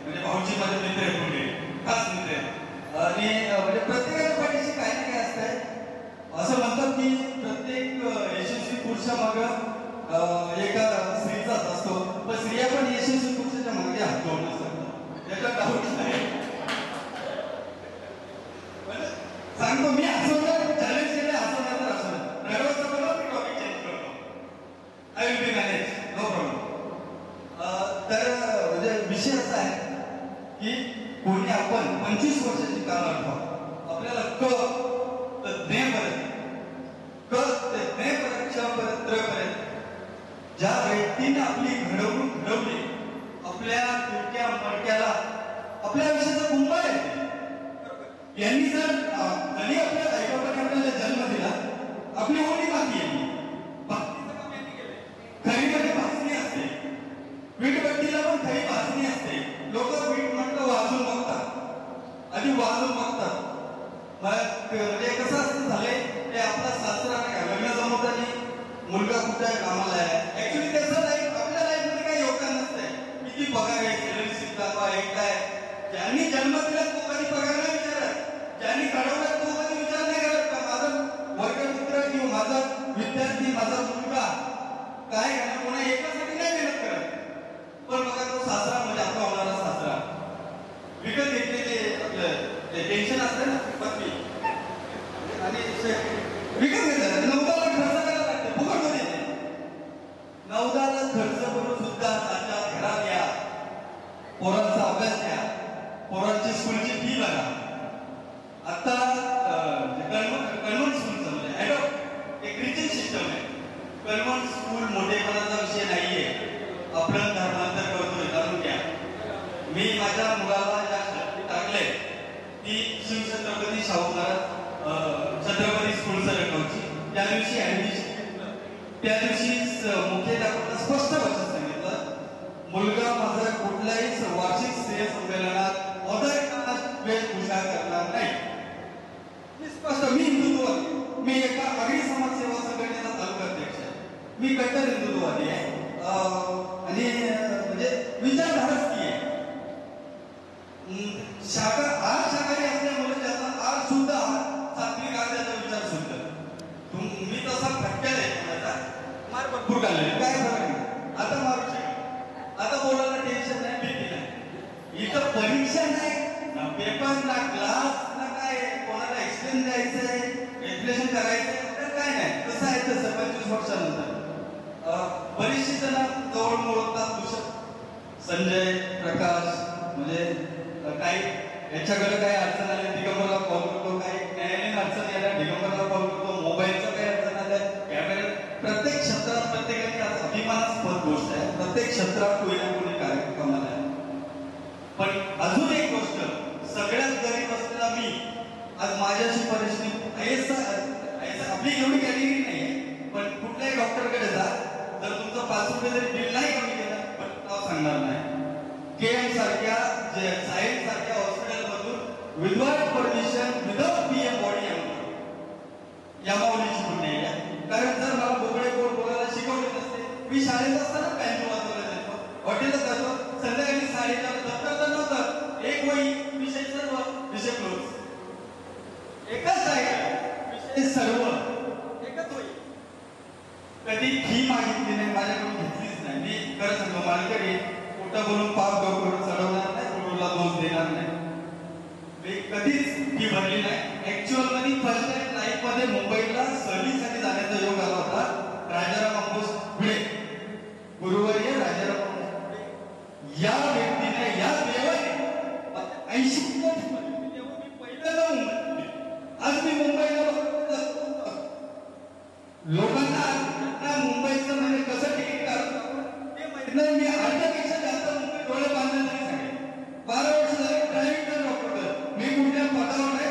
म्हणजे भाऊजी माझे मित्र आहेत पुढे खास मित्र आहेत आणि म्हणजे प्रत्येकाच्या पाठीशी काही ना काय असतंय असं म्हणतात की प्रत्येक यशस्वी पुरुषामागं एका स्त्रीचाच असतो पण स्त्रिया पण यशस्वी पुरुषाच्या मागे हात जोडून असतात त्याच्यात डाऊट नाही सांगतो मी हसवणार चॅलेंज केलं हसवणार तर हसवणार रडवायचं बोला मी टॉपिक चेंज करतो I will be manage no problem तर म्हणजे विषय असा आहे की कोणी आपण 25 वर्षाची काळ आठवा आपल्याला क तर पर्यंत ज्या व्यक्तीने आपली घडवणूक घडवली आपल्या तुटक्या मडक्याला आपल्या आयुष्याचा कुंभ आहे यांनी जर जरी आपल्या आईबापाने आपल्याला जन्म दिला आपली ओळी बाकी आहे खरीमध्ये भासणी असते वीटभट्टीला पण खरी भासणी असते लोक वीट म्हटलं वाजून बघतात आधी वाजून बघतात म्हणजे कसं असं झालंय ते आपला सासरा नाही का लग्न जमवताना मुलगा कुठे कामाला आहे ऍक्च्युली त्याचं लाईफ आपल्या लाईफ मध्ये काही योगदान नसतंय किती पगार आहे सॅलरी शिकतात बा एकटाय ज्यांनी जन्म दिला तो कधी पगार नाही विचारत ज्यांनी घडवलं तो कधी विचार नाही करत का माझा वर्गमित्र किंवा माझा विद्यार्थी माझा मुलगा काय करणार कोणा एकासाठी नाही मेहनत करत पण बघा तो सासरा म्हणजे आपला होणारा सासरा विकत घेतलेले आपलं टेन्शन असतं ना पत्नी आणि विकत घेतलं 9 लाख खर्च करायला लागते फुकट मध्ये 9 लाख खर्च करून सुद्धा त्याच्या घरात या पोरांचा अभ्यास घ्या पोरांची स्कूलची फी बघा आता कन्व्हर्ट स्कूलचं म्हणजे एक रिचिंग सिस्टम आहे कन्व्हर्ट स्कूल मोठेपणाचा विषय नाहीये आपण धर्मांतर करतोय जाणून घ्या मी माझ्या मुलाला ज्या शाळेत टाकले ती शिवछत्रपती शाहू महाराज छत्रपती स्कूल सरकवची त्या दिवशी ऍडमिशन त्या दिवशी मुख्याध्यापकांना स्पष्ट भाषेत सांगितलं मुलगा माझा कुठल्याही वार्षिक स्त्रिय संमेलनात वेशभूषा करणार नाही. मी स्पष्ट मी हिंदुत्ववादी मी एका आगरी समाज सेवा संघटनेचा तालुका अध्यक्ष आहे. मी कट्टर हिंदुत्ववादी आहे आणि म्हणजे विचारधाराच ती आहे. शाकाहारी असल्यामुळे त्याचा आर शुद्ध सात्विक आर त्याचा विचार शुद्ध. मी तसा फटक्या द्यायचा मार भरपूर घालले काय फरक नाही. आता मारू शकतो आता बोलायला टेन्शन नाही भीती नाही. इथं परीक्षा नाही पेपर ना क्लास ना काय कोणाला एक्सप्लेन द्यायचंय एक्सप्लेनेशन करायचंय तर काय नाही. कसं आहे तसं 25 वर्षानंतर बरीचशी जण जवळ ओळखतात. संजय प्रकाश म्हणजे काही याच्याकडे काही अडचण आली दिगंबरला कॉल करतो काही न्यायालयीन अडचण यायला दिगंबरला कॉल करतो मोबाईलचं काही अडचण आलं कॅमेरा प्रत्येक क्षेत्रात प्रत्येकाने आज अभिमानास्पद गोष्ट आहे. प्रत्येक क्षेत्रात कोणी ना कोणी कार्यक्रमाला आहे. पण अजून एक गोष्ट सगळ्यात गरीब असलेला मी आज माझ्याशी परिस्थिती आपली एवढी कॅटेगरी नाही आहे पण कुठल्याही डॉक्टरकडे जा जर तुमचं 5 रुपये जरी बिल नाही कमी केलं पण नाव सांगणार नाही. KM सारख्या सायन्स सारख्या हॉस्पिटलमधून without permission without PM body या माऊलीची पुण्य आहे. कारण जर मला बोबडे कोण बोलायला शिकवले नसते मी शाळेत असताना बँजो वाजवला जायचो हॉटेलच जातो संध्याकाळी 4:30 दप्तर तर नव्हतं एक वही विषय सर्व विषय क्लोज एकच आहे विषय सर्व एकच वही. कधी फी मागितली नाही माझ्याकडून घेतलीच नाही. मी खरं सांगतो माझ्याकडे खोटं बोलून पाप करून चढवणार नाही गुरुला दोष देणार नाही. मी कधीच फी भरली नाही. ऍक्च्युअल मध्ये फर्स्ट टाइम लाईफ मध्ये मुंबईला सहलीसाठी जाण्याचा योग आला होता. राजाराम अंबोज पुढे गुरुवर्य राजाराम अंबोज या व्यक्तीने या देवाने 80 मी पहिलं जाऊन आज मी मुंबईला लोकांना मुंबईचं म्हणजे कसं तिकीट काढतो ते माहित नाही. मी अर्ध्यापेक्षा जास्त मुंबई डोळे बांधले तरी सांगेल. 12 वर्ष झाले ड्रायव्हिंगचा जॉब करतोय मी कुठल्या पदावर नाही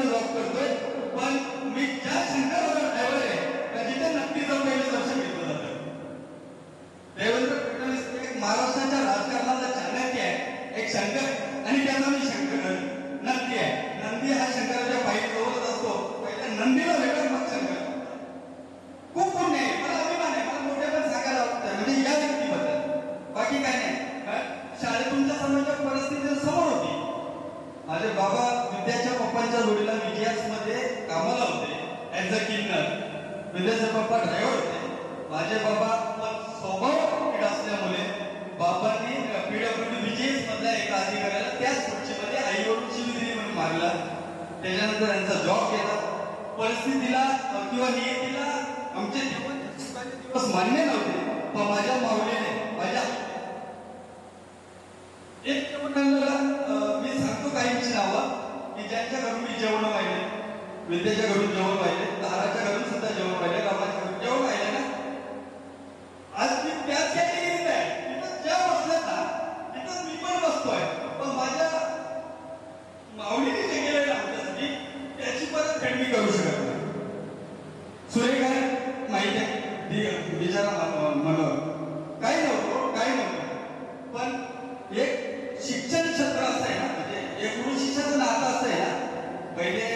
जॉब करतोय पण मी ज्या शंकरवर ड्रायव्हर आहे त्या तिथे नक्की जाऊन पहिलं दर्शन घेतलं जातं. देवेंद्र फडणवीस एक महाराष्ट्राच्या राजकारणाचा चाणक्य आहे एक शंकर आणि त्याचा मी शंकर नंदी आहे. नंदी हा शंकराच्या पायी जवळच असतो पहिल्या नंदीला भेटत मग शंकर खूप पुण्य आहे. मला अभिमान आहे. मला मोठे पण सांगायला आवडतं म्हणजे या व्यक्तीबद्दल बाकी काय नाही. शाळेतून समाजाच्या परिस्थिती समोर होती. माझे बाबा विद्याच्या पप्पांच्या जोडीला VGS मध्ये कामाला होते ऍज अ क्लीनर. विद्याचे पप्पा ड्रायव्हर होते. माझे बाबा स्वभाव असल्यामुळे बाबांनी PWD VGS मधल्या एका अधिकाऱ्याला त्याच खुर्चीमध्ये आईवरून शिविरी म्हणून मारला. त्याच्यानंतर त्यांचा जॉब केला. परिस्थितीला किंवा नियतीला आमचे दिवस मान्य नव्हते पण माझ्या माऊलीने माझ्या एक मी सांगतो काहींची नावं की ज्यांच्या घरून मी जेवण पाहिले विद्याच्या घरून जेवण पाहिले ताराच्या घरून सुद्धा जेवण पाहिले गावाच्या घरून जेवण पाहिले ना. आज मी त्याच कॅटेगरीत आहे. तिथं ज्या बसल्यात ना तिथं मी पण बसतोय पण माझ्या माऊलीने जे केलं आमच्यासाठी त्याची परत फेड मी करू शकत नाही. सुरेख आहे माहिती आहे बिचारा म्हणून काही नव्हतं पण एक शिक्षण क्षेत्र असं आहे ना म्हणजे एक गुरु शिष्याचं नातं असं आहे ना. पहिले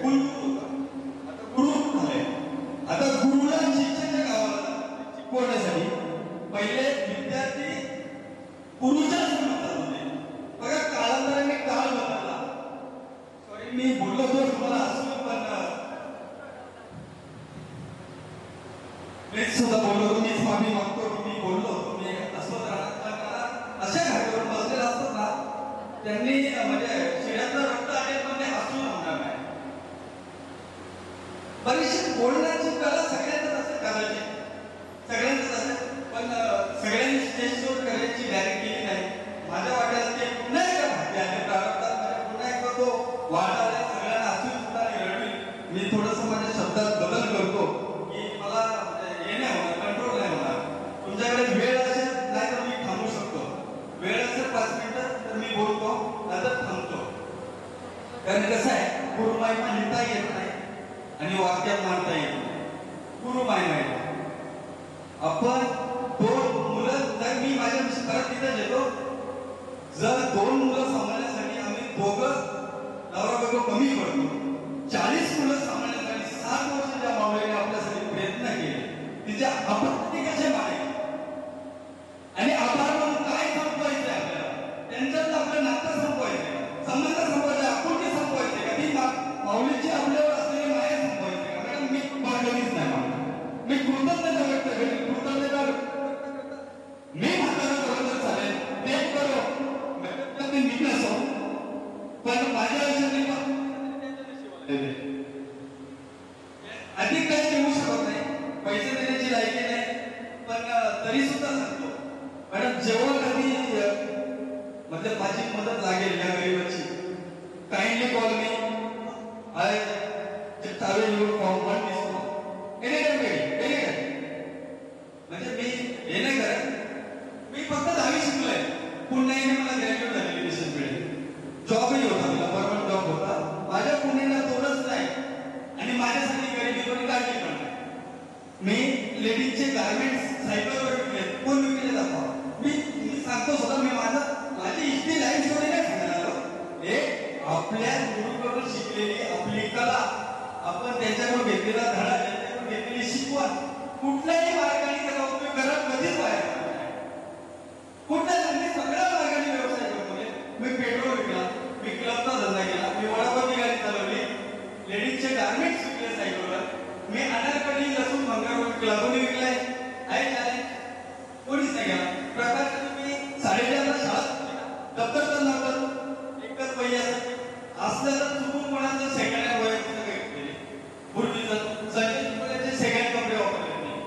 कुलगुरू होता आता गुरु झाले. आता गुरुला शिक्षणाच्या गावाला शिकवण्यासाठी पहिले विद्यार्थी गुरुच्या सुरुवात होते. बघा कालांतराने काळ बदलला. सॉरी मी बोललो तो तुम्हाला असू पण मीच सुद्धा बोललो मीच माफी मागतो मी बोललो मी असत राहणार अशा घाटावर बसलेला असतात ना त्यांनी म्हणजे शिड्यातलं रक्त आले पण ते हसून होणार नाही. बरीचशी बोलण्याची कला सगळ्यांनाच असते करायची सगळ्यांनाच असते पण सगळ्यांनी स्टेजवर करायची गॅरंटी केली नाही. माझ्या वाट्याला ते पुन्हा एकदा भाग्य आले प्रारंभात म्हणजे पुन्हा एकदा तो वाढायला सगळ्यांना हसून सुद्धा रडवी. मी थोडंसं माझ्या शब्दात बदल करतो की मला हे नाही होणार कंट्रोल नाही होणार. तुमच्याकडे वेळ असेल नाही तर मी थांबू शकतो. वेळ असेल 5 मिनिटं तर मी बोलतो नंतर थांबतो. कारण कसं आहे, गुरुमायमा लिहिता येत नाही आणि वाक्यात मांडता येत नाही. गुरुमायमा आपण 2 मुलं, जर मी माझ्या परत तिथं येतो, जर 2 मुलं सांभाळण्यासाठी आम्ही दोघं नवरा बायको कमी पडतो, 40 मुलं सांभाळण्यासाठी 7 वर्षाच्या मावळीने आपल्यासाठी प्रयत्न केले, तिच्या आपण ते कसे माने आणि आभार म्हणून काय संपवायचं आहे आपल्याला, त्यांच्यात आपलं नातं संपवायचं, संबंध संपवायचे, आपुलकी संपवायचे का, ती माऊलीची आपल्यावर असलेली माया संपवायची का? मॅडम मी कधीच नाही म्हणतो, मी कृतज्ञता व्यक्त करेन, कृतज्ञता मी म्हातारा झालं तर चालेल, ते करो ते मी नसो, पण माझ्या आयुष्यात अधिक काही देऊ शकत नाही, पैसे देण्याची लायकी नाही, पण तरी सुद्धा सांगतो मॅडम, जेव्हा कधी मतलब माझी मदत लागेल या गरीबाची, काइंडली कॉल मी, I travel your from one district any time, म्हणजे मी हे नाही करत, मी फक्त 10वी शिकलोय, पुण्याने मला ग्रॅज्युएट झालेली मिशन मिळेल, जॉबही होता, मला परमनंट जॉब होता, माझ्या पुण्याला तोडच नाही आणि माझ्यासाठी गरिबी कोणी काढली पण नाही. मी लेडीजचे गार्मेंट्स सायकलवर विकले, कोण विकले दाखवा, मी सांगतो स्वतः, मी माझी इतकी लाईफ स्टोरी नाही सांगणार, हे आपल्या गुरुकडून शिकलेली आपली कला, आपण त्यांच्याकडून घेतलेला धडा, त्यांच्याकडून घेतलेली शिकवण, कुठल्याही मार्गाने त्याचा उपयोग करत कधीच बाहेर कुठल्या त्यांनी सगळ्या मार्गाने व्यवसाय करतो. मी पेट्रोल विकला, मी क्लबचा धंदा केला, मी वडापावची गाडी चालवली, लेडीजचे गार्मेंट्स विकले सायकलवर, मी अनारकली लसूण भंगार क्लबने विकलाय, आहे चालेल कोणीच नाही गेला. प्रकाश मी 4:30 शाळा दप्तर तर नव्हतं, एकच पहिल्या असल्याला चुकून कोणाचं सेकंड हँड वय पूर्वीचं संजय सेकंड कपडे वापरले नाही.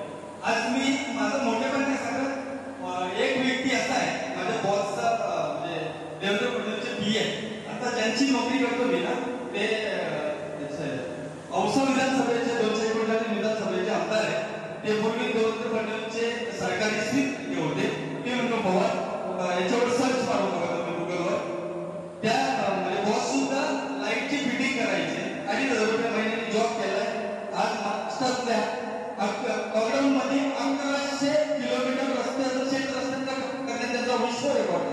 आज मी माझं मोठेपण नाही सांगत, एक व्यक्ती असा आहे माझ्या बॉसचा, म्हणजे देवेंद्र फडणवीसचे PA, आता ज्यांची नोकरी करतो मी ना, ते औसा विधानसभेचे 200 विधानसभेचे आमदार आहे, ते पूर्वी देवेंद्र फडणवीसचे सरकारी स्वीप होते, ते म्हणतो पवार याच्यावर सर्च मारू नका तुम्ही गुगलवर, त्या म्हणजे बॉस सुद्धा लाईटची फिटिंग करायची, 2,500 रुपये महिन्याने जॉब केलाय. आज महाराष्ट्रातल्या लॉकडाऊन मध्ये 1100 किलोमीटर रस्त्याचं शेत रस्त्यांचा करण्यात त्यांचा विश्व रेकॉर्ड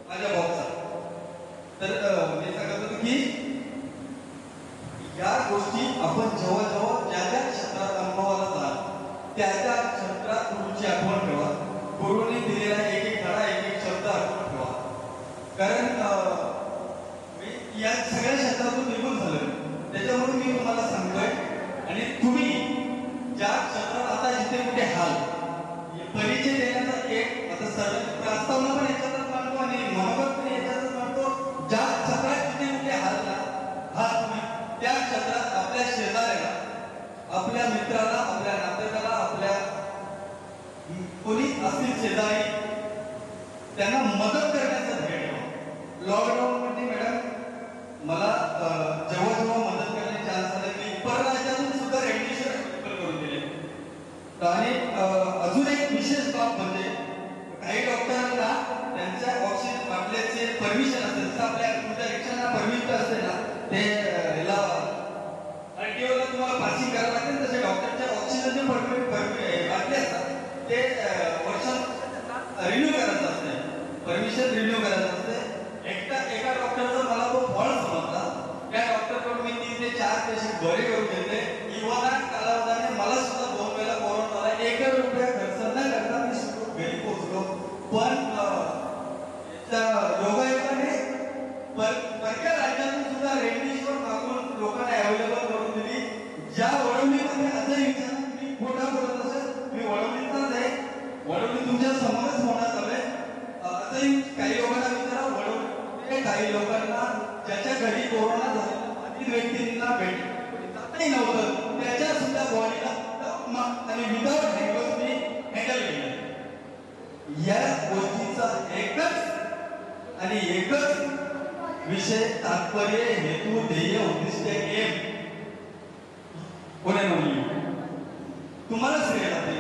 माझ्या बॉसचा. तर मी सांगत होतो की या गोष्टी आपण जेव्हा जेव्हा ज्या ज्या क्षेत्रात अनुभवाला जाल, त्या त्या क्षेत्रात गुरुची आठवण ठेवा, गुरुने दिलेला एक एक धडा, एक एक शब्द आठवण ठेवा, कारण मी या सगळ्या क्षेत्रातून निघून झालोय, त्याच्यामुळे मी तुम्हाला सांगतोय. आणि तुम्ही ज्या क्षेत्रात आता जिथे कुठे हाल, परिचय देण्याचा एक आता सर्व प्रस्तावना पण याच्यातच मांडतो आणि मनोगत पण याच्यातच मांडतो, ज्या क्षेत्रात जिथे कुठे हाल तुम्ही त्या क्षेत्रात आपल्या शेजाऱ्याला, आपल्या मित्राला, आपल्या नातेवाईकाला, आपल्या कोणी असतील शेजारी, त्यांना मदत करण्याचा ध्येय ठेवा. लॉकडाऊन मध्ये मॅडम मला जेव्हा जेव्हा मदत करण्याचे चान्स आले, मी परराज्यातून सुद्धा रेडिएशन करून दिले. आणि अजून एक विशेष बाब म्हणजे काही डॉक्टरांना त्यांच्या ऑक्सिजन बाटल्याचे परमिशन असते, जसं आपल्या तुमच्या रिक्षांना परमिशन असते ना, ते याला RTOला तुम्हाला पासिंग करावं लागते, तसे डॉक्टरच्या ऑक्सिजनचे बाटले असतात, ते वर्षात रिन्यू करायचं असते, परमिशन रिन्यू करायचं असते. एका डॉक्टरचा मला तो फळ समजला, त्या डॉक्टरकडून मी 3 ते 4 पेशंट बरे करून घेतले. इवाना कालावधाने मला सुद्धा 2 वेळेला कोरोना आला, 1 रुपया खर्च न करता मी घरी पोहोचलो. पण योगायोगाने परक्या राज्यातून सुद्धा रेमडेसिवीर मागून लोकांना अवेलेबल करून दिली. ज्या वडवणीमध्ये आजही विचार मी खोटा बोलत असेल, मी वडवणीचाच आहे, वडवणी तुमच्या समोरच होणार हवे. आजही काही लोकांना विचारा, वडवणी काही लोकांना ज्याच्या घरी कोरोना झाला, बाधित व्यक्तींना भेटही नव्हतं, त्याच्या सुद्धा बॉडीला आणि विदाउट हँडवॉश मी हँडल केलं. या गोष्टीचा एकच आणि एकच विषय, तात्पर्य, हेतू, ध्येय, उद्दिष्ट, एम कोणी नव्हती, तुम्हाला श्रेय लागते.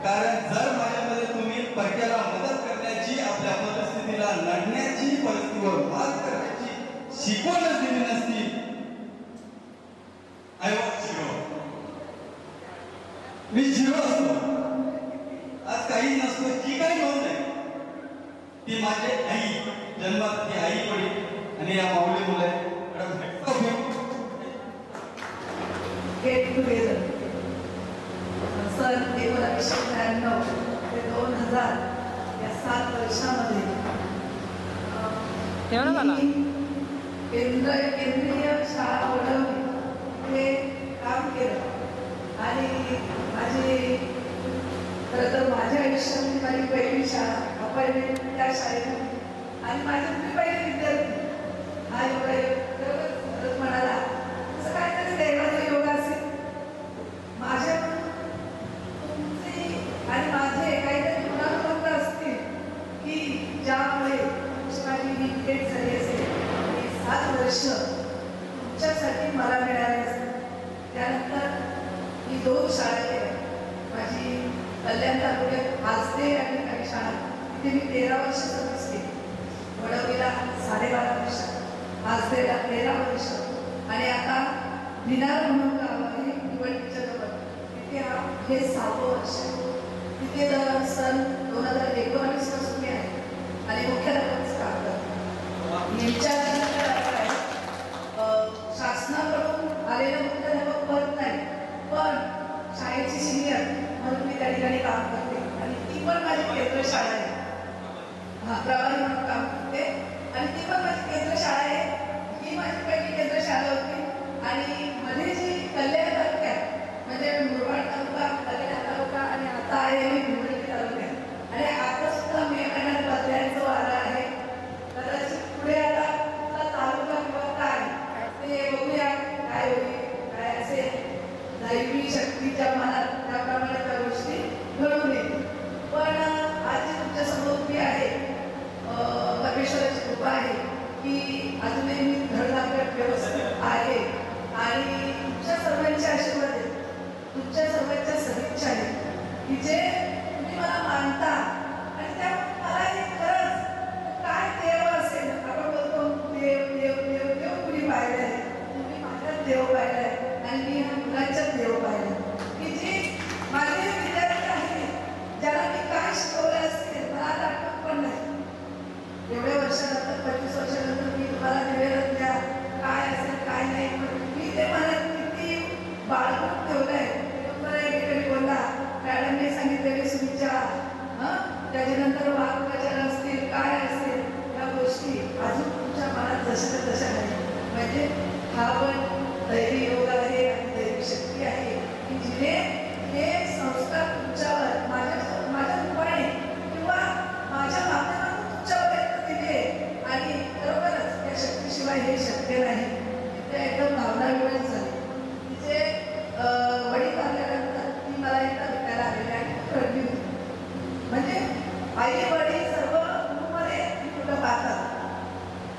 कारण जर माझ्यामध्ये तुम्ही परक्याला मदत करण्याची, आपल्या परिस्थितीला लढण्याची, परिस्थितीवर मात करण्याची शिकवणच दिली नसती, I was zero. Me zero असतो, आज काही नसतो. जी काही नोंद आहे ती माझी आई, जन्मात ती आई पडली आणि या माऊली मुलं आहे. गेट टुगेदर सन 1993 ते 2000 या 7 वर्षामध्ये ठेवा ना मला. केंद्रीय शाळा वडवली हे काम केलं आणि खरं तर माझ्या आयुष्यातली माझी पहिली शाळा अपॉइंटमेंट त्या शाळेमध्ये आणि माझे तुम्ही पहिले विद्यार्थी हा योग खरंच म्हणाला असं काहीतरी देवाचा योग असेल माझ्या तुमचे आणि माझे काहीतरी गुणात्मक असतील की ज्यामुळे माझी ही भेट झाली असेल आणि 7 वर्ष तुमच्यासाठी मला मिळाले असतील. त्यानंतर मी 2 शाळा केल्या. माझी कल्याण तालुक्यात आजते आणि काही शाळा तिथे मी 13 वर्ष सर्व्हिस केली. वडवलीला 12.5 वर्ष, आजतेला 13 वर्ष आणि आता भिनार म्हणून गाव आहे निवडणुकीच्या जवळ, तिथे हे 6वं वर्ष आहे. तिथे सन 2019 पासून मी आहे आणि मुख्याध्यापकाचं काम करते. शासनाकडून आलेलं मुख्याध्यापक पद नाही, पण शाळेची सिनियर म्हणून मी त्या ठिकाणी काम करते आणि ती पण माझी केंद्र शाळा आहे. प्रभारी म्हणून काम करते आणि ती पण माझी केंद्र शाळा आहे. ही माझी पहिली केंद्र शाळा होती आणि मध्ये जी कल्याण तालुक्यात म्हणजे मुरबाड तालुका, कल्याण तालुका आणि आता आहे मी निवडणुकी तालुक्यात आणि आता सुद्धा मे महिन्यात बदलायचं वारं आहे. कदाचित पुढे आता तालुका किंवा काय ते बघूया काय होईल, काय असेल दैवी शक्तीच्या मनात त्याप्रमाणे त्या गोष्टी घडून येतील. पण आज जी तुमच्या समोर उभी आहे परमेश्वराची कृपा आहे की अजूनही मी धडधाकट व्यवस्थित आहे आणि तुमच्या सर्वांचे आशीर्वाद आहेत, तुमच्या सर्वांच्या सदिच्छा आहेत की जे तुम्ही मला मानता आणि त्यामुळे मला हे खरंच काय देव असेल. आपण बोलतो देव देव देव देव कुणी पाहिलं आहे, तुम्ही माझ्यात देव पाहिलं आहे आणि मी ह्या मुलांच्यात देव पाहिलं की जी माझे विद्यार्थी आहेत ज्याला मी काय शिकवलं असेल मला आता आठवत पण नाही. एवढ्या वर्षानंतर 25 वर्षानंतर मी तुम्हाला निवेदन द्या काय असेल काय नाही, पण मी ते मनात किती बाळगून ठेवलं आहे. मला एकेकाने बोलला मॅडमने सांगितलेले सुविचार त्याच्यानंतर वाक्प्रचार असतील काय असेल या गोष्टी अजून तुमच्या मनात जशा तशा नाही. म्हणजे हा पण दैवी योग आहे आणि दैवी शक्ती आहे की जिने हे संस्कार तुमच्यावर माझ्या रूपाने किंवा माझ्या माध्यमातून तुमच्यापर्यंत दिले आणि खरोखरच या शक्तीशिवाय हे शक्य नाही. तिथे एकदम भावना विवरण झाली. तिचे वडील वारल्यानंतर ती मला एकदा भेटायला आलेली आणि रडली होती. म्हणजे आई वडील सर्व गुरुमध्ये ती कुठं पाहतात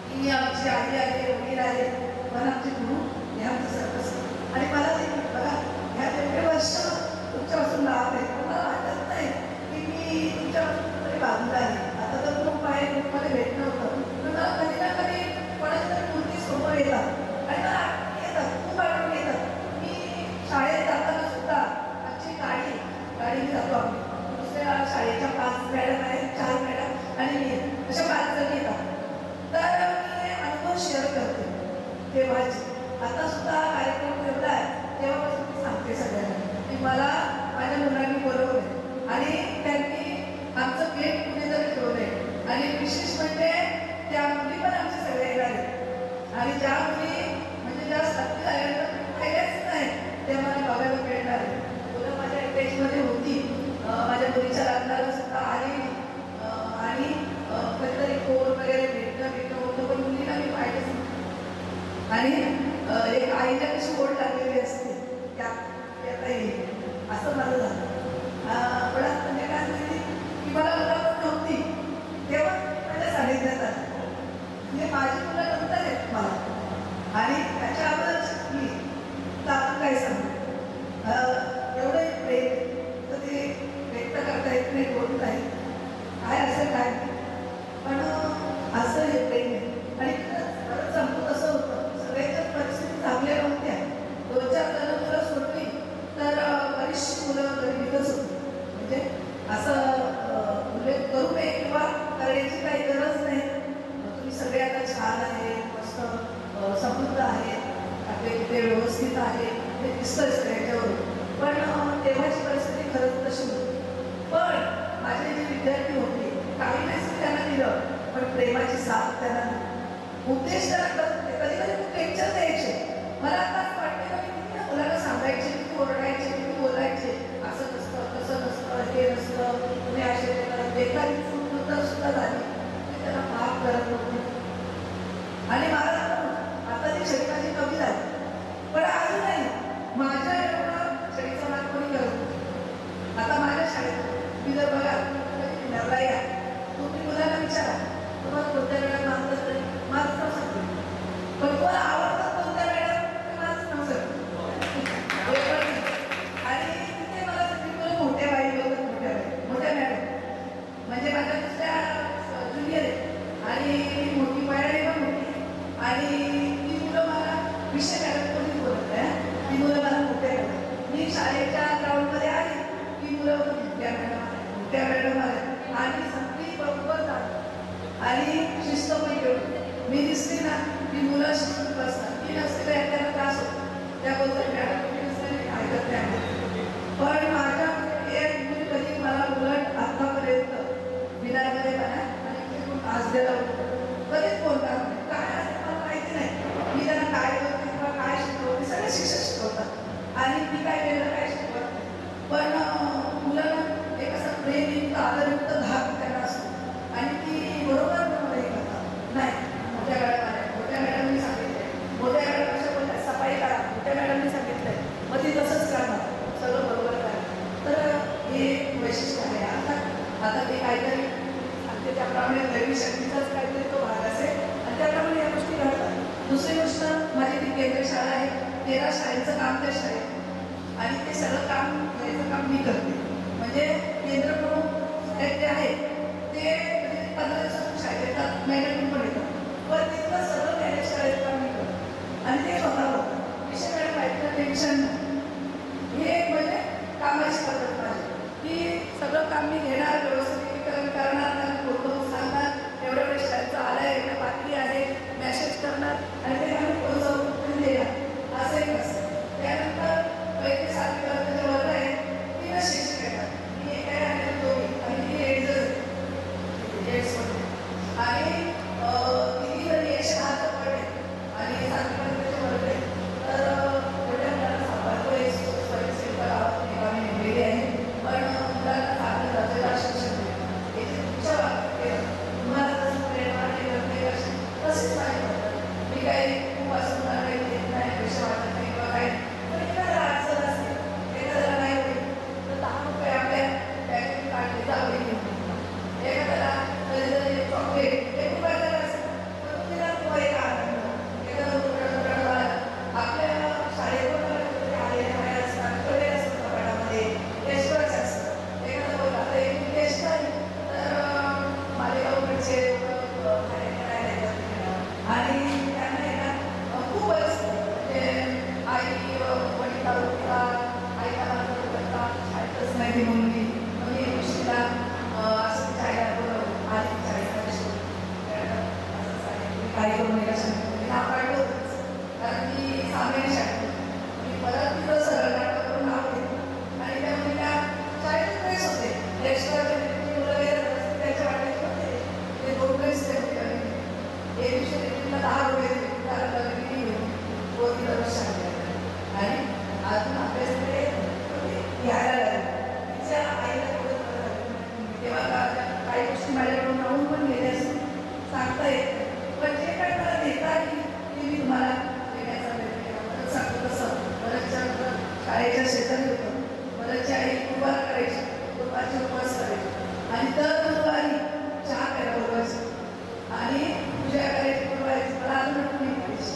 की आमची आई आली वडील आले पण आमचे गुरु हे आमचं सर्वच आणि मला ते बघा ह्या 2 वर्ष तुमच्यापासून लाभ आहे. मला वाटत नाही की मी तुमच्यापासून तरी बाजूला आहे. आता तर ग्रुप आहे, ग्रुपमध्ये भेटणं होतं पण मला कधी ना कधी कोणाची तरी मूर्ती समोर येतात आणि मला येतात खूप आठवण येतात. मी शाळेत जाताना सुद्धा आमची गाडीने जातो आम्ही. दुसऱ्या शाळेच्या 5 मॅडम आहेत, 4 मॅडम आणि मी अशा 5 जण येतात. तर मी अनुभव शेअर करते तेव्हाची. आता सुद्धा कार्यक्रम ठेवला आहे तेव्हापासून मी सांगते सगळ्यांना की मला माझ्या मुलांनी बोलवलं आणि त्यांनी आमचं गेट टुगेदर ठेवलंय आणि विशेष म्हणजे त्या मुली पण आमचे सगळे येणार आहेत आणि ज्या मुली म्हणजे ज्या 7वी झाल्यानंतर पाहिल्याच नाही ते मला बघायला मिळणार आहे. मुलं माझ्या अटॅचमध्ये होती, माझ्या मुलीच्या लग्नाला सुद्धा आलेली आणि कधीतरी फोन वगैरे भेटणं होतं पण मुलीला मी पाहिलंच नाही. आणि एक आईला कशी ओढ लागलेली असते त्या असं माझं झालं. पण म्हणजे काय झाली की मला मुलं नव्हती तेव्हा माझ्या सानिध्यात आली. म्हणजे माझी मुलं नंतर आहेत मला आणि त्याच्या अगोदरच मी आपण काय सांगू एवढं प्रेम तर ते व्यक्त करता येत नाही, बोलत आहे काय असं काय पण असं हे प्रेम आहे आणि खरंच संपत असं आणि ती मुलं मला विषय मॅडम कोणी बोलत आहे, ती मुलं मला मोठ्या मॅडम, मी शाळेच्या ग्राउंडमध्ये आली ती मुलं मोठ्या मॅडम आल्या आणि सगळी बरोबर जातात आणि शिस्त पण घेऊन मी दिसली ना ती मुलं शिस्त बसतात, ती नसते तर त्यांना त्रास होतो त्याबद्दल मॅडम तुम्ही नसते ऐकत नाही. पण माझ्या एक मुली कधी मला उलट आतापर्यंत विनामध्ये म्हणा आणि आज द्यायला कधीच बोलतात काय असते मला माहिती नाही, मी त्यांना काय करते किंवा काय शिकवते सगळे शिक्षक शिकवतात आणि मी काय वेगळं काय शिकवत नाही. पण मुलांना एक असं प्रेमयुक्त आदरयुक्त धाक त्यांना असतो आणि ती बरोबर मला हे करतात. नाही मोठ्या मॅडमनी सांगितलंय, मोठ्या मॅडम कशा बोलतात सफाई करा, मोठ्या मॅडमनी सांगितलंय मग ती तसंच करणार सगळं बरोबर करा. तर हे वैशिष्ट्य आहे. आता ते काहीतरी आणि त्याप्रमाणे दैवी शक्तीचाच काहीतरी तो भाग असेल आणि त्याप्रमाणे या गोष्टी घडतात. दुसरी गोष्ट माझी ती केंद्र शाळा आहे, 13 शाळेचं काम त्या शाळेत आणि ते सगळं काम घ्यायचं काम मी करते. म्हणजे केंद्र प्रमुख जे आहेत ते 15 दिवसातून शाळेत येतात, महिन्यातून पण येतात, पण तिथलं सगळं मॅनेज करायचं काम मी करतो आणि ते स्वतः होतं. विषय मॅडम ऐकलं टेन्शन हे म्हणजे कामाची पद्धत माझी की सगळं काम मी घेणार, व्यवस्थितीकरण करणार, त्यांना फोटो सांगणार एवढ्या वेळेस शाळेचं आलं आहे एवढं बाकी आहे मॅसेज करणार आणि ते आम्ही पोहोचवून देणार असं एक असतं. त्यानंतर पहिले 7वी पर्यंतचे वर्ग आहे 3 शिक्षक येतात, मी एक आहे आणि 2 आणि ती जेट्स आणि किती तरी 110 पडले आणि 7वी पर्यंतचे वर्ग आहे. तर एवढ्या मुलांना सांभाळतो एक स्वयंसेवक गावात ठिकाणी नेमलेली आहे, पण मुलांना चांगलं दर्जेदार शिक्षण मिळेल याची तुमच्या बाबतीत तुम्हाला जसं प्रेरणा करते तसेच नाही पडतं. मी काही खूप असं मुलांना येत नाही, पैसे वाटत नाही किंवा काही, पण एखाद्याला अडचण असते, एखाद्याला नाही होईल तर 10 रुपये आपल्या बँकेत काढले जावे घेऊन, एखाद्याला कधीतरी चॉकलेट 1 रुपयाला असेल तर तुम्ही त्याला एक आनंद, एखादा दुकान आपल्या शाळेत आलेले बाहेर असतात, कडे असतात कपाटामध्ये टेस्टच असतं, एखादं बोलला आता एक टेस्ट आहे तर मालेगावकडचे खाण्याला येतात आणि त्यांना येतात खूप असतं म्हणजे आई वडील किंवा आईला करतात शाळेतच नाही ती मुलगी मग एक गोष्टीला असं शाळेला बोलवलं आधी शाळेला काही करून गेला सांगितलं नाव काढलं होतंच कारण की सामान्य शाळेत मी परत तिथं सरळ नाटक करून नाव घेतलं आणि त्या मुलीला शाळेत प्रेस होते एक्स्ट्राचे मुलं वगैरे त्याच्या वाटेत होते ते 2 प्रेस ठेवते एक दिवशी तिला 10 रुपये दिले त्याला लग्नी घेऊन तो तिला शाळेत आणि अजून अभ्यासकडे घ्यायला लागले. तिच्या आईला तेव्हा काही गोष्टी माझ्याकडून राहून पण गेल्या असून सांगता येत पण जे काय मला देता येईल ते मी तुम्हाला देण्याचा प्रयत्न केला. परत सांगतो तसं बऱ्याचच्या शाळेच्या शेजारी होतं, बऱ्याचच्या आई उभार करायची, दुपारची उपवास करायची आणि दर गुरुवारी चहा प्यायला बोलवायची आणि पूजा करायची बोलवायची, मला अजून आठवण करायची.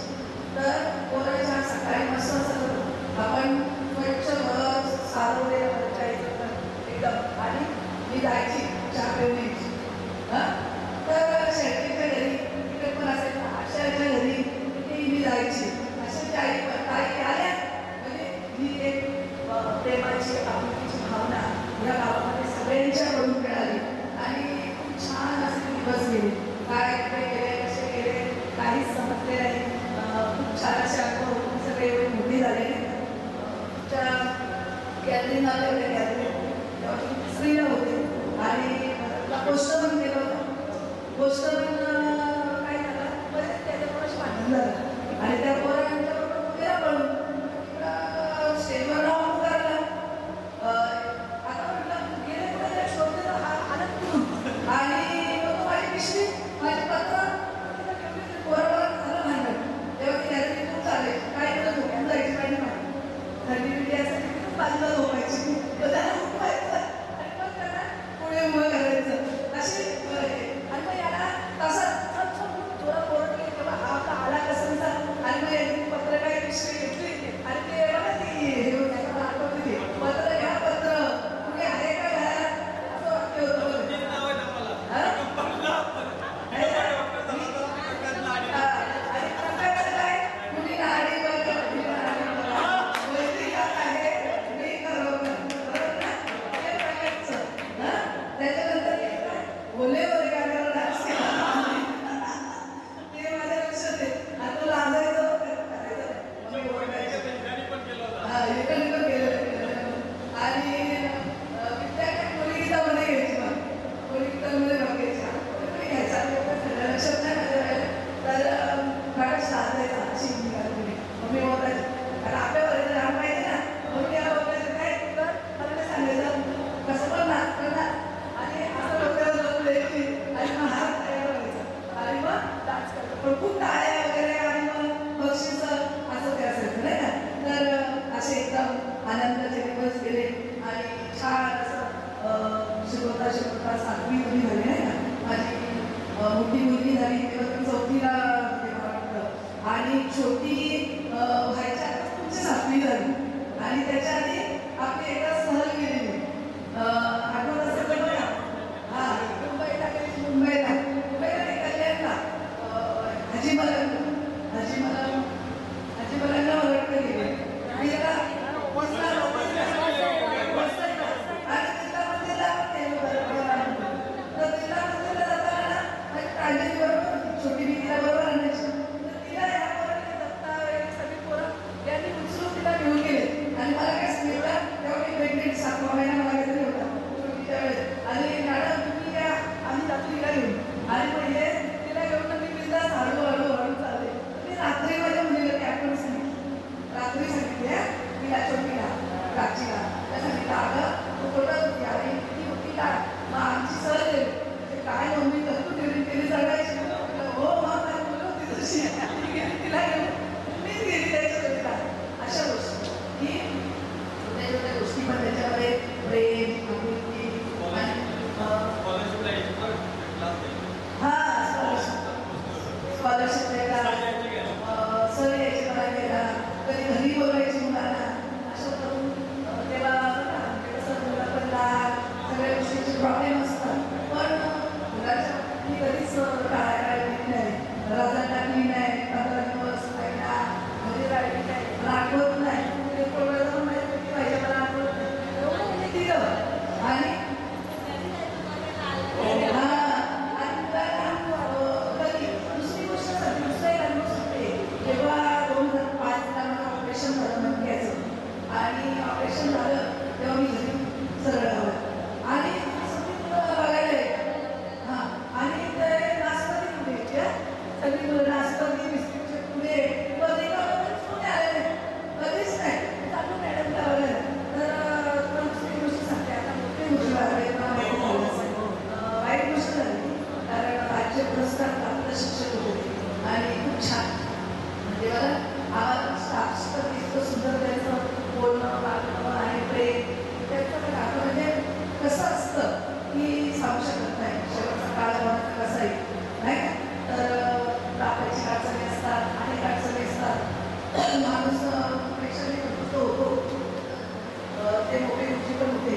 तर पोरं चहा सकाळी मस्त सगळं आपण स्वच्छ घर सारवलेलं बऱ्याचच्या आईचं पण एकदम आणि मी जायची चहा पिऊन यायची. तर शेळकेच्या घरी तिकडे पण असायचं, आशाच्या घरी तिथेही मी जायची. अशाच्या आई काही आल्या म्हणजे ही एक प्रेमाची आपुलकीची भावना या गावामध्ये सगळ्यांच्याकडून मिळाली आणि खूप छान असे दिवस गेले. काय कुठे गेले कसे गेले काहीच समजले नाही. खूप छान असे अनुभव सगळे एवढे मोठी झालेले. तुमच्या गॅलरी नाव गॅलरी तेव्हा तिसरीला होते आणि पोस्टर पण केलं होतं. पोस्टर पण काय झालं बरेच त्याच्यामुळे भांडण झालं आणि त्या पोरांच्याबरोबर उभ्या पडून तिकडं स्टेजवर राहून उभारला. आता म्हटलं गेले कुठे त्या शोधले तर हा आनंद कुठून आणि मग माझी पिशवी माझे पत्र पोरावर झालं भांडण. तेव्हा ती गॅलरी खूप चालेल काय करत झोपून जायची पाहिजे माझी थंडी बिंडी असेल तिथून बाजूला झोपायची तर त्याला उठवायचं आणि मग त्यांना पुढे उभं करायचं अशी आणि मग याला तसा आणि छोटी व्हायच्या आधी तुमची 7वी झाली आणि त्याच्या आधी आपली एकदा सहल गेलेली आठवत असेल तर बघा. हा मुंबईला गेली, मुंबईला नाही, कल्याणला हजीमलंला ओरडते गेले आणि त्याला आणि तिला मंदिरला तर तिला मंदिरला जाताना काळजी बरोबर छोटी मी तिला बरोबर आणायची तर तिला या पोरांनी दत्ता वगैरे सगळी पोरं यांनी उचलून तिला घेऊन गेले आणि मला काय सांगितलं तेव्हा मी प्रेग्नेंट 7वा महिना मला काहीतरी होता छोटीच्या वेळेस आणि मॅडम तुम्ही या आम्ही जातो तिला घेऊन आणि पहिले तिला घेऊन मी बिंदास हळू चालले. मी रात्री माझ्या मुलीला ती आठवण सांगितली, रात्री सांगितली तिला छोटीला प्राचीला त्या सांगितलं अगं तू कुठं होती आणि किती होती का मग आमची सहल गेली काय मम्मी तू केली जगायची हो मग काय मुलं होती तशी तिला घेऊन मीच गेली त्याच्या अशा गोष्टी की छोट्या गोष्टी पण त्याच्यामध्ये प्रेम आपुलकी आणि स्कॉलरशिप द्यायला सर यायचे मला घ्यायला कधी घरी बोलवायची मुलांना असं करून तेव्हा कसं मुलं पण सगळ्या गोष्टीचे प्रॉब्लेम असतात पण मुलाच्या मी कधीच टाळायला नाही राजा टाकली नाही 15 दिवस महिना घरी राहिली नाही मला आठवत नाही ते कोणाला पण माहिती किती पाहिजे मला आठवत नाही एवढं म्हणजे दिलं आणि दुसरी गोष्ट दुसरा एक अनुभव सांगते जेव्हा 2005ला मला ऑपरेशन झालं मणक्याचं आणि ऑपरेशन झालं तेव्हा मी घरी सरळ आलं आणि सगळी मुलं बघायला येत हां आणि ते नाश्ताची पुढे सगळी मुलं नाश्ताची बिस्किटचे पुढे पण एका पुढे आले कधीच नाही चालू मॅडमला बघायला तर दुसरी गोष्ट सांगते आता मोठी गोष्ट वाईट गोष्ट झाली कारण राज्य पुरस्कार प्राप्त शिक्षक होते आणि खूप छान म्हणजे मला आम्हाला स्टाफ तर इतकं सुंदर त्याचं बोलणं वागणं आणि प्रेम त्याचं पण आता म्हणजे कसं असतं की सांगू शकत नाही शेवटचा काळ कोणाचा कसा येईल नाही का तर तापाची अडचणी असतात अनेक अडचणी असतात माणूस प्रेक्षणीय तो होतो ते मोठे गोष्टी पण होते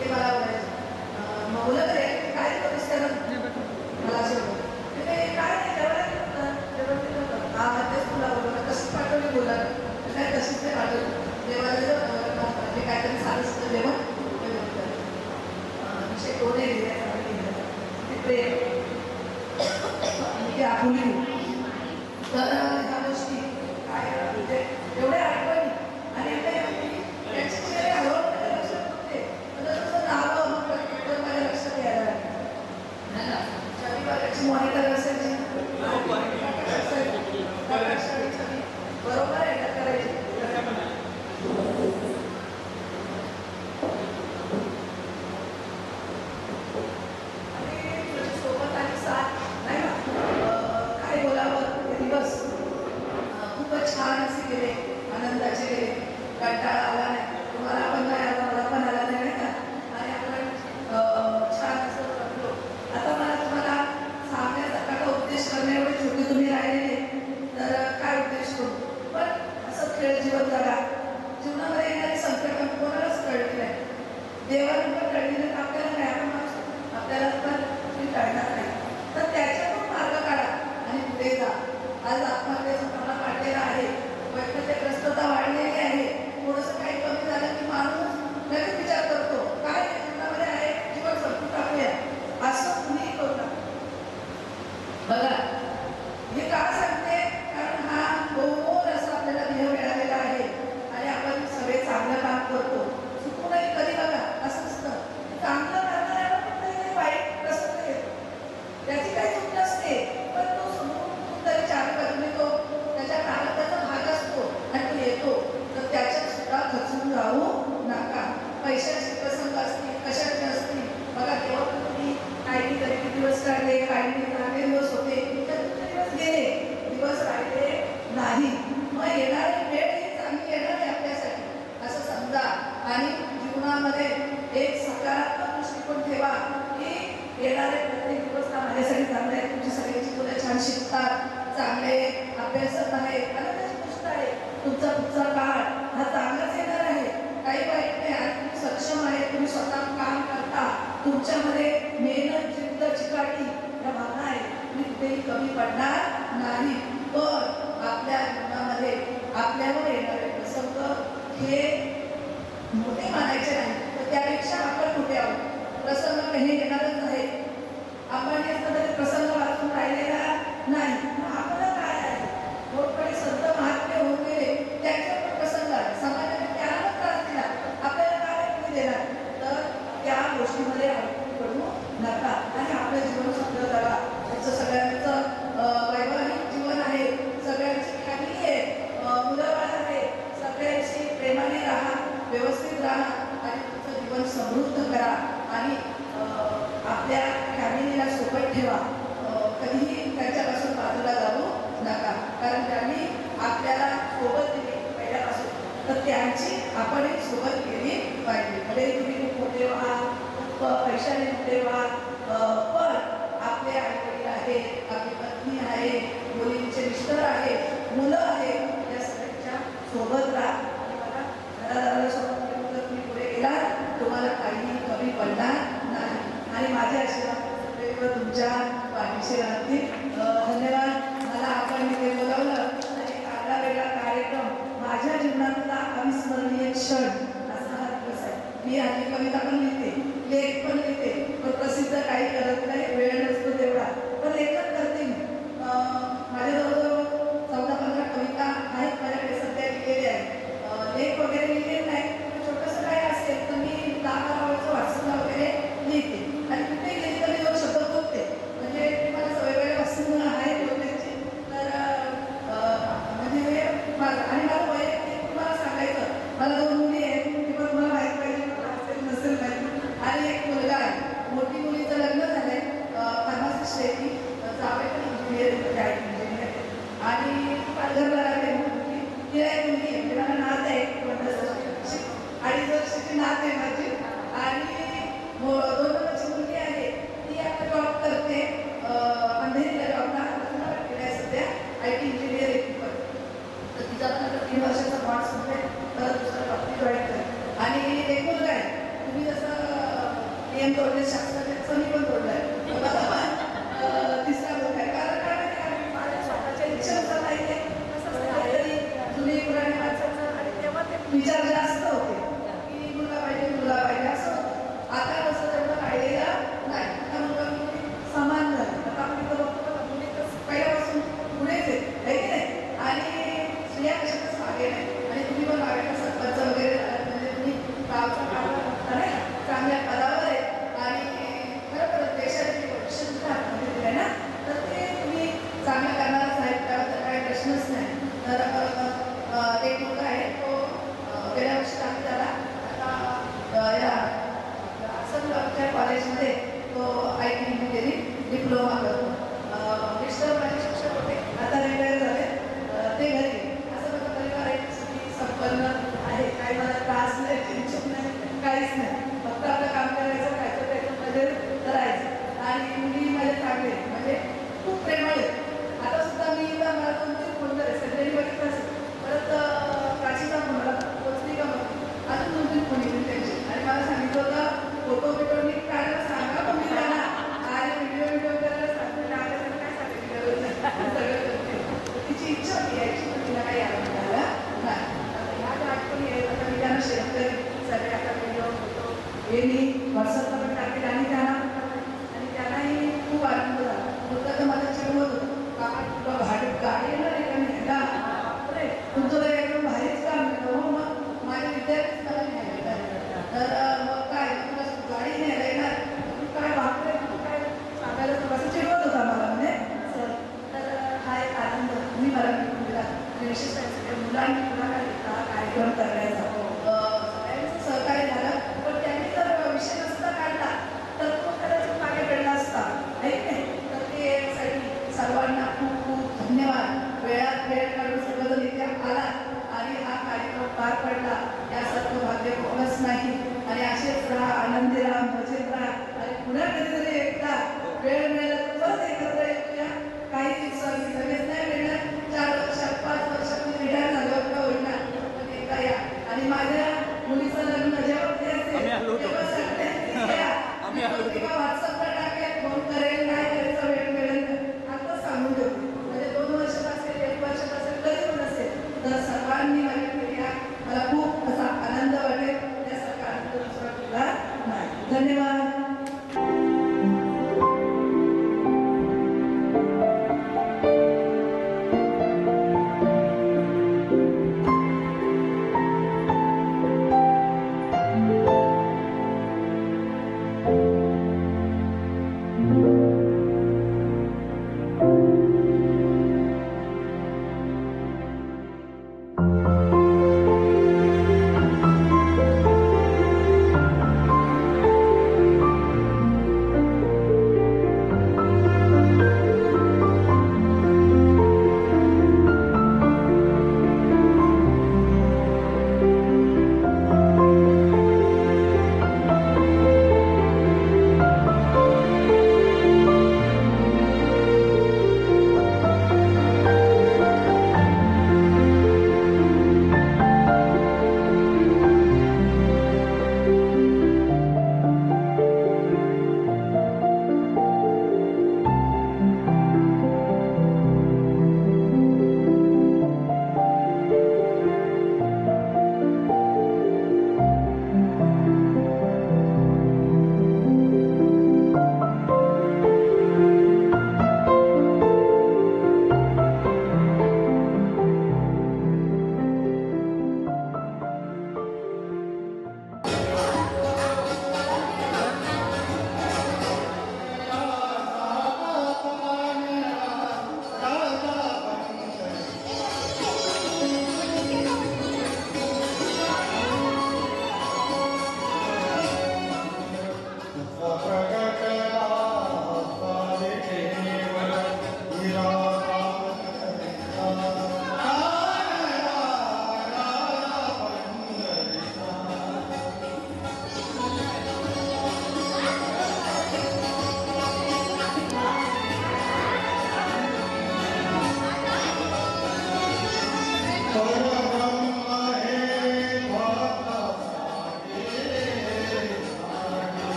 ते मला आवडायचे मग बोलत रे काय करतेस त्याला मला असं होतं काय नाही जेवण हा तेच तुला बोलवलं कशी पाठवली बोला काय तशीच ते पाठवली जेव्हा म्हणजे काहीतरी साधं असतं जेवण विषय कोणी ते प्रेम ते आपुली तर ह्या गोष्टी काय म्हणजे एवढ्या आठवणी आणि त्याची चेहरे हळूहळू लक्षात होते तसं नावं तर माझ्या लक्षात यायला लागलं शनिवारची मॉनिटर असायची बरोबर आहे करायची आणि सोबत आणि साथ नाही काय बोलावं ते दिवस खूपच छान असे गेले आनंदाचे गेले कंटाळा आला नाही तुम्हाला पण नाही आला मला पण आला नाही का आणि आपण छान असं करतो आता मला तुम्हाला सांगण्याचा का उपदेश करण्या एवढे छोटे तुम्ही राहिलेले तर काय उपदेश करू पण असं खेळ जीवन जगा जीवनामध्ये येणारे संकट कोणालाच कळले नाही देवाला पण कळली नाही आपल्याला काय आपण आपल्याला पण तुम्ही कळणार नाही तर त्याच्यातून मार्ग काढा आणि पुढे जा आज आत्महत्येचा प्रमाण वाढलेला आहे वैयक्तिकग्रस्तता वाढलेली आहे थोडंसं काही कमी झालं की माणूस लगेच विचार करतो काय जीवनामध्ये आहे जीवन संपून टाकूया असं कुणीही करू नका बघा हे का सांगते कारण हा गोल असा आपल्याला देह मिळालेला आहे आणि आपण सगळे चांगलं काम करतो चुकूनही कधी बघा असं असतं चांगलं करणाऱ्याला पण वाईट प्रसंग येतो त्याची काही चूक नसते पण तो समोर तरी चार बाजूने तो त्याच्या प्रारब्धाचा भाग असतो आणि तो येतो तर त्याच्यात सुद्धा खचून जाऊ नका पैशाचे प्रसंग असतील कशाचे असतील बघा तेव्हा तुम्ही काही तरी किती दिवस काढले काही चांगले दिवस होते दिवस गेले दिवस राहिले नाही मग येणारी वेळ ही चांगली येणार आहे आपल्यासाठी असं समजा आणि जीवनामध्ये एक सकारात्मक दृष्टिकोन ठेवा की येणारे प्रत्येक दिवस हा माझ्यासाठी चांगले आहे तुमची सगळ्यांची मुलं छान शिकतात चांगले अभ्यासक आहेत पुढचा काळ हा चांगलाच येणार आहे. काही वाईट नाही. आज तुम्ही सक्षम आहे, तुम्ही स्वतः काम करता, तुमच्यामध्ये मेहनत, जिद्द, चिकाटी या भावना आहे, तुम्ही कुठेही कमी पडणार नाही. पण आपल्या जीवनामध्ये आपल्यावर येणारे प्रसंग हे मोठे मानायचे नाही, तर त्यापेक्षा आपण कुठे आहोत. प्रसंग हे येणारच आहे. आपण तरी प्रसंग वाचून राहिलेला नाही. आपलं काय आहे, मोठमोठे संत महात्मे होऊन गेले, त्यांचे पण प्रसंग आहे. समाजाने त्याला त्रास दिला, आपल्याला काय तुम्ही देणार, तर त्या गोष्टीमध्ये अडकून पडू नका आणि आपलं जीवन सुंदर करा. त्याचं सगळ्यांचं वैवाहिक जीवन आहे, सगळ्यांची फॅमिली आहे, मुलं बाळ आहे, सगळ्यांशी प्रेमाने राहा, व्यवस्थित राहा आणि तुमचं जीवन समृद्ध करा आणि आपल्या फॅमिलीला सोबत ठेवा. कधीही त्यांच्यापासून बाजूला जाऊ नका, कारण त्यांनी आपल्याला सोबत दिली पहिल्यापासून, तर त्यांची आपणही सोबत केली पाहिजे. भले तुम्ही खूप मोठे व्हा, खूप पैशाने मोठे व्हा, पण आपले आई वडील आहेत, आपली पत्नी आहे, मुलींचे मिस्टर आहेत, मुलं आहेत, या सगळ्यांच्या सोबत राहा. आणि मला घरादारासोबत तुम्ही पुढे गेला, तुम्हाला काहीही कमी पडणार नाही. आणि माझे आशीर्वाद तुमच्या पाठीशी राहतील. धन्यवाद. मला आपण इथे बोलावलं आणि आगळा वेगळा कार्यक्रम, माझ्या जीवनातला अविस्मरणीय क्षण असा हा दिवस आहे. मी आधी कविता पण लिहिते, लेख पण लिहिते, पण प्रसिद्ध काही करत नाही, वेळ नसतो तेवढा, पण लेखन करते मी. माझ्या जवळजवळ 14-15 कविता आहेत माझ्याकडे सध्या लिहिलेल्या आहेत. लेख वगैरे लिहिलेले नाही, छोटंसं काय असेल तर मी 10-12 वाचून वगैरे लिहिते आणि कुठे गेली तरी 2 शब्द बोलते. म्हणजे मला सवय वेळेपासून आहे बोलण्याची, तर म्हणजे आणि मला वैयक्तिक तुम्हाला सांगायचं, मला 2 मुली आहेत, ती पण तुम्हाला माहीत पाहिजे, नसेल माहिती, आणि एक मुलगा आहे. मोठी मुलीचं लग्न झालंय, फार्मासिस्ट आहे ती, जावे पण इंजिनिअरिंग आहे, इंजिनिअर, आणि पालघरला राहते मुलगी. तिला एक मुलगी आहे, म्हणजे मला नात आहे 2.5 वर्षाची नात आहे माझी. आणि 2 वर्षाची मुलगी आहे, ती आता जॉब करते अंधेरीला, जॉबला केला आहे सध्या, IT इंजिनियर आहे ती पण. तर तिचा पण आता 3 वर्षाचा बॉन्ड संपले, तर दुसरा जॉब जॉईन करेल. आणि एक मुलगा आहे, तुम्ही जसं नियम तोडले शास्त्राचं मी पण तोडलं आहे. 3रा मुलगा आहे. कारण काय माहिती आहे, माझ्या स्वतःच्या इच्छेनुसार नाही ते काहीतरी जुनी पुराणी माणसाचं, आणि तेव्हा ते विचार जास्त होते की मुलगा पाहिजे असं होतं. आता कसं तेवढं राहिलेलं नाही. आता मुलगा मुलगी समान झाले. आता आपण इथं बघतो मुली तर पहिल्यापासून पुढेच आहे की नाही, आणि स्त्रिया कशातच मागे नाही. आणि तुम्ही पण मागे सरपंच वगैरे म्हणजे तुम्ही गावचा कारभार बघता नाही, चांगल्या पदावर आहे आणि खरं देशाची भविष्य सुद्धा हातामध्ये दिलं आहे ना, तर ते तुम्ही चांगलं करणारच आहेत, त्याबद्दल काही प्रश्नच नाही. तर एक मुलगा आहे, तो गेल्या वर्षी आम्ही त्याला आता या आसनगावच्या कॉलेजमध्ये तो IT इंजिनिअरिंग डिप्लोमा करतो. मिस्टर माझे शिक्षक होते, आता रिटायर झाले, ते घरी. असं माझा परिवार आहे, सुखी संपन्न आहे, काही मला त्रास नाही, टेन्शन नाही, काहीच नाही. फक्त आपलं काम करायचं, खायचं प्यायचं, मजेत करायचं. आणि मुली माझे चांगले, म्हणजे खूप प्रेमळ आहे. आता सुद्धा मी मला 2-3 फोन करायचे, सगळ्यांनी बघितलं असेल. परत प्राचीचा फोन आला, पोचली का बघ, अजून 2-3 फोन येतील त्यांचे. आणि मला सांगितलं होतं फोटो बिटो नीट काढायला सांगा, पण मी त्यांना आणि व्हिडिओ करायला सांगते, आल्यासाठी काय सांगायची गरज नाही, सगळं करते. तिची इच्छा होती यायची, पण तिला काही यायला मिळाला नाही. आता ह्या ज्या आठवणी आहेत, आता मी त्यांना शेअर करेन सगळे. आता व्हिडिओ फोटो हे मी व्हॉट्सअपला पण टाकेल आणि त्यांना पण टाकेल, आणि त्यांनाही खूप आनंद झाला. होतं तर मला चिडवत होतं, का तुला गाडी येणार आहे का न्यायला, तुमचं तर एकदम भारीच काम केलं हो. मग माझे विद्यार्थीच मला न्यायला येतात, तर मग काय तुला गाडी न्यायला येणार, तू काय वापरे, तू काय सांगायला, तू असं चिडवत होता मला म्हणजे सर. तर हा एक आनंद मी मला मिळून दिला. आणि विशेषतः सगळ्या मुलांनी पुढाकार घेतला कार्यक्रम करण्याचा, सगळ्यांचं सहकार्य झालं. पण त्यांनी जर विषय नसता काढला तर तो कदाचित मागे पडला असता, आहे की नाही. तर ते यासाठी सर्वांना खूप खूप धन्यवाद. वेळात वेळ काढून सर्वजण इथे आला आणि हा कार्यक्रम पार पडला, यासारखं भाग्य कोणच नाही. आणि असेच राहा, आनंदी राहा, मजेत राहा, आणि पुन्हा कधीतरी एकदा वेळ मिळाला तर परत एकत्र येऊया. काही दिवसांनी लगेच नाही मिळणार, 4 वर्षात 5 वर्षात रिटायर झाल्यावर का होईना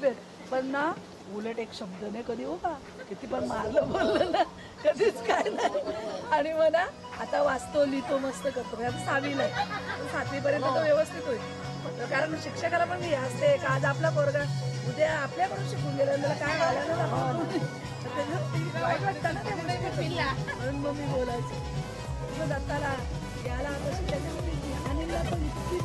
भेट. पण ना उलट एक शब्द नाही कधी हो का किती पण मारलं बोललं ना कधीच काय नाही. आणि मग ना आता वाचतो लिहितो मस्त करतो. आता 6वीला आहे, 7वीपर्यंत तो व्यवस्थित होईल. कारण शिक्षकाला पण मी असते का आज आपला पोरगा उद्या आपल्याकडून शिकून गेला त्याला काय घालायला दाखवतो वाईट वाटतं ना त्या गोष्टी. म्हणून मग मी बोलायचं मग दत्ताला याला कशी त्याच्यामध्ये अनिलला पण इतकी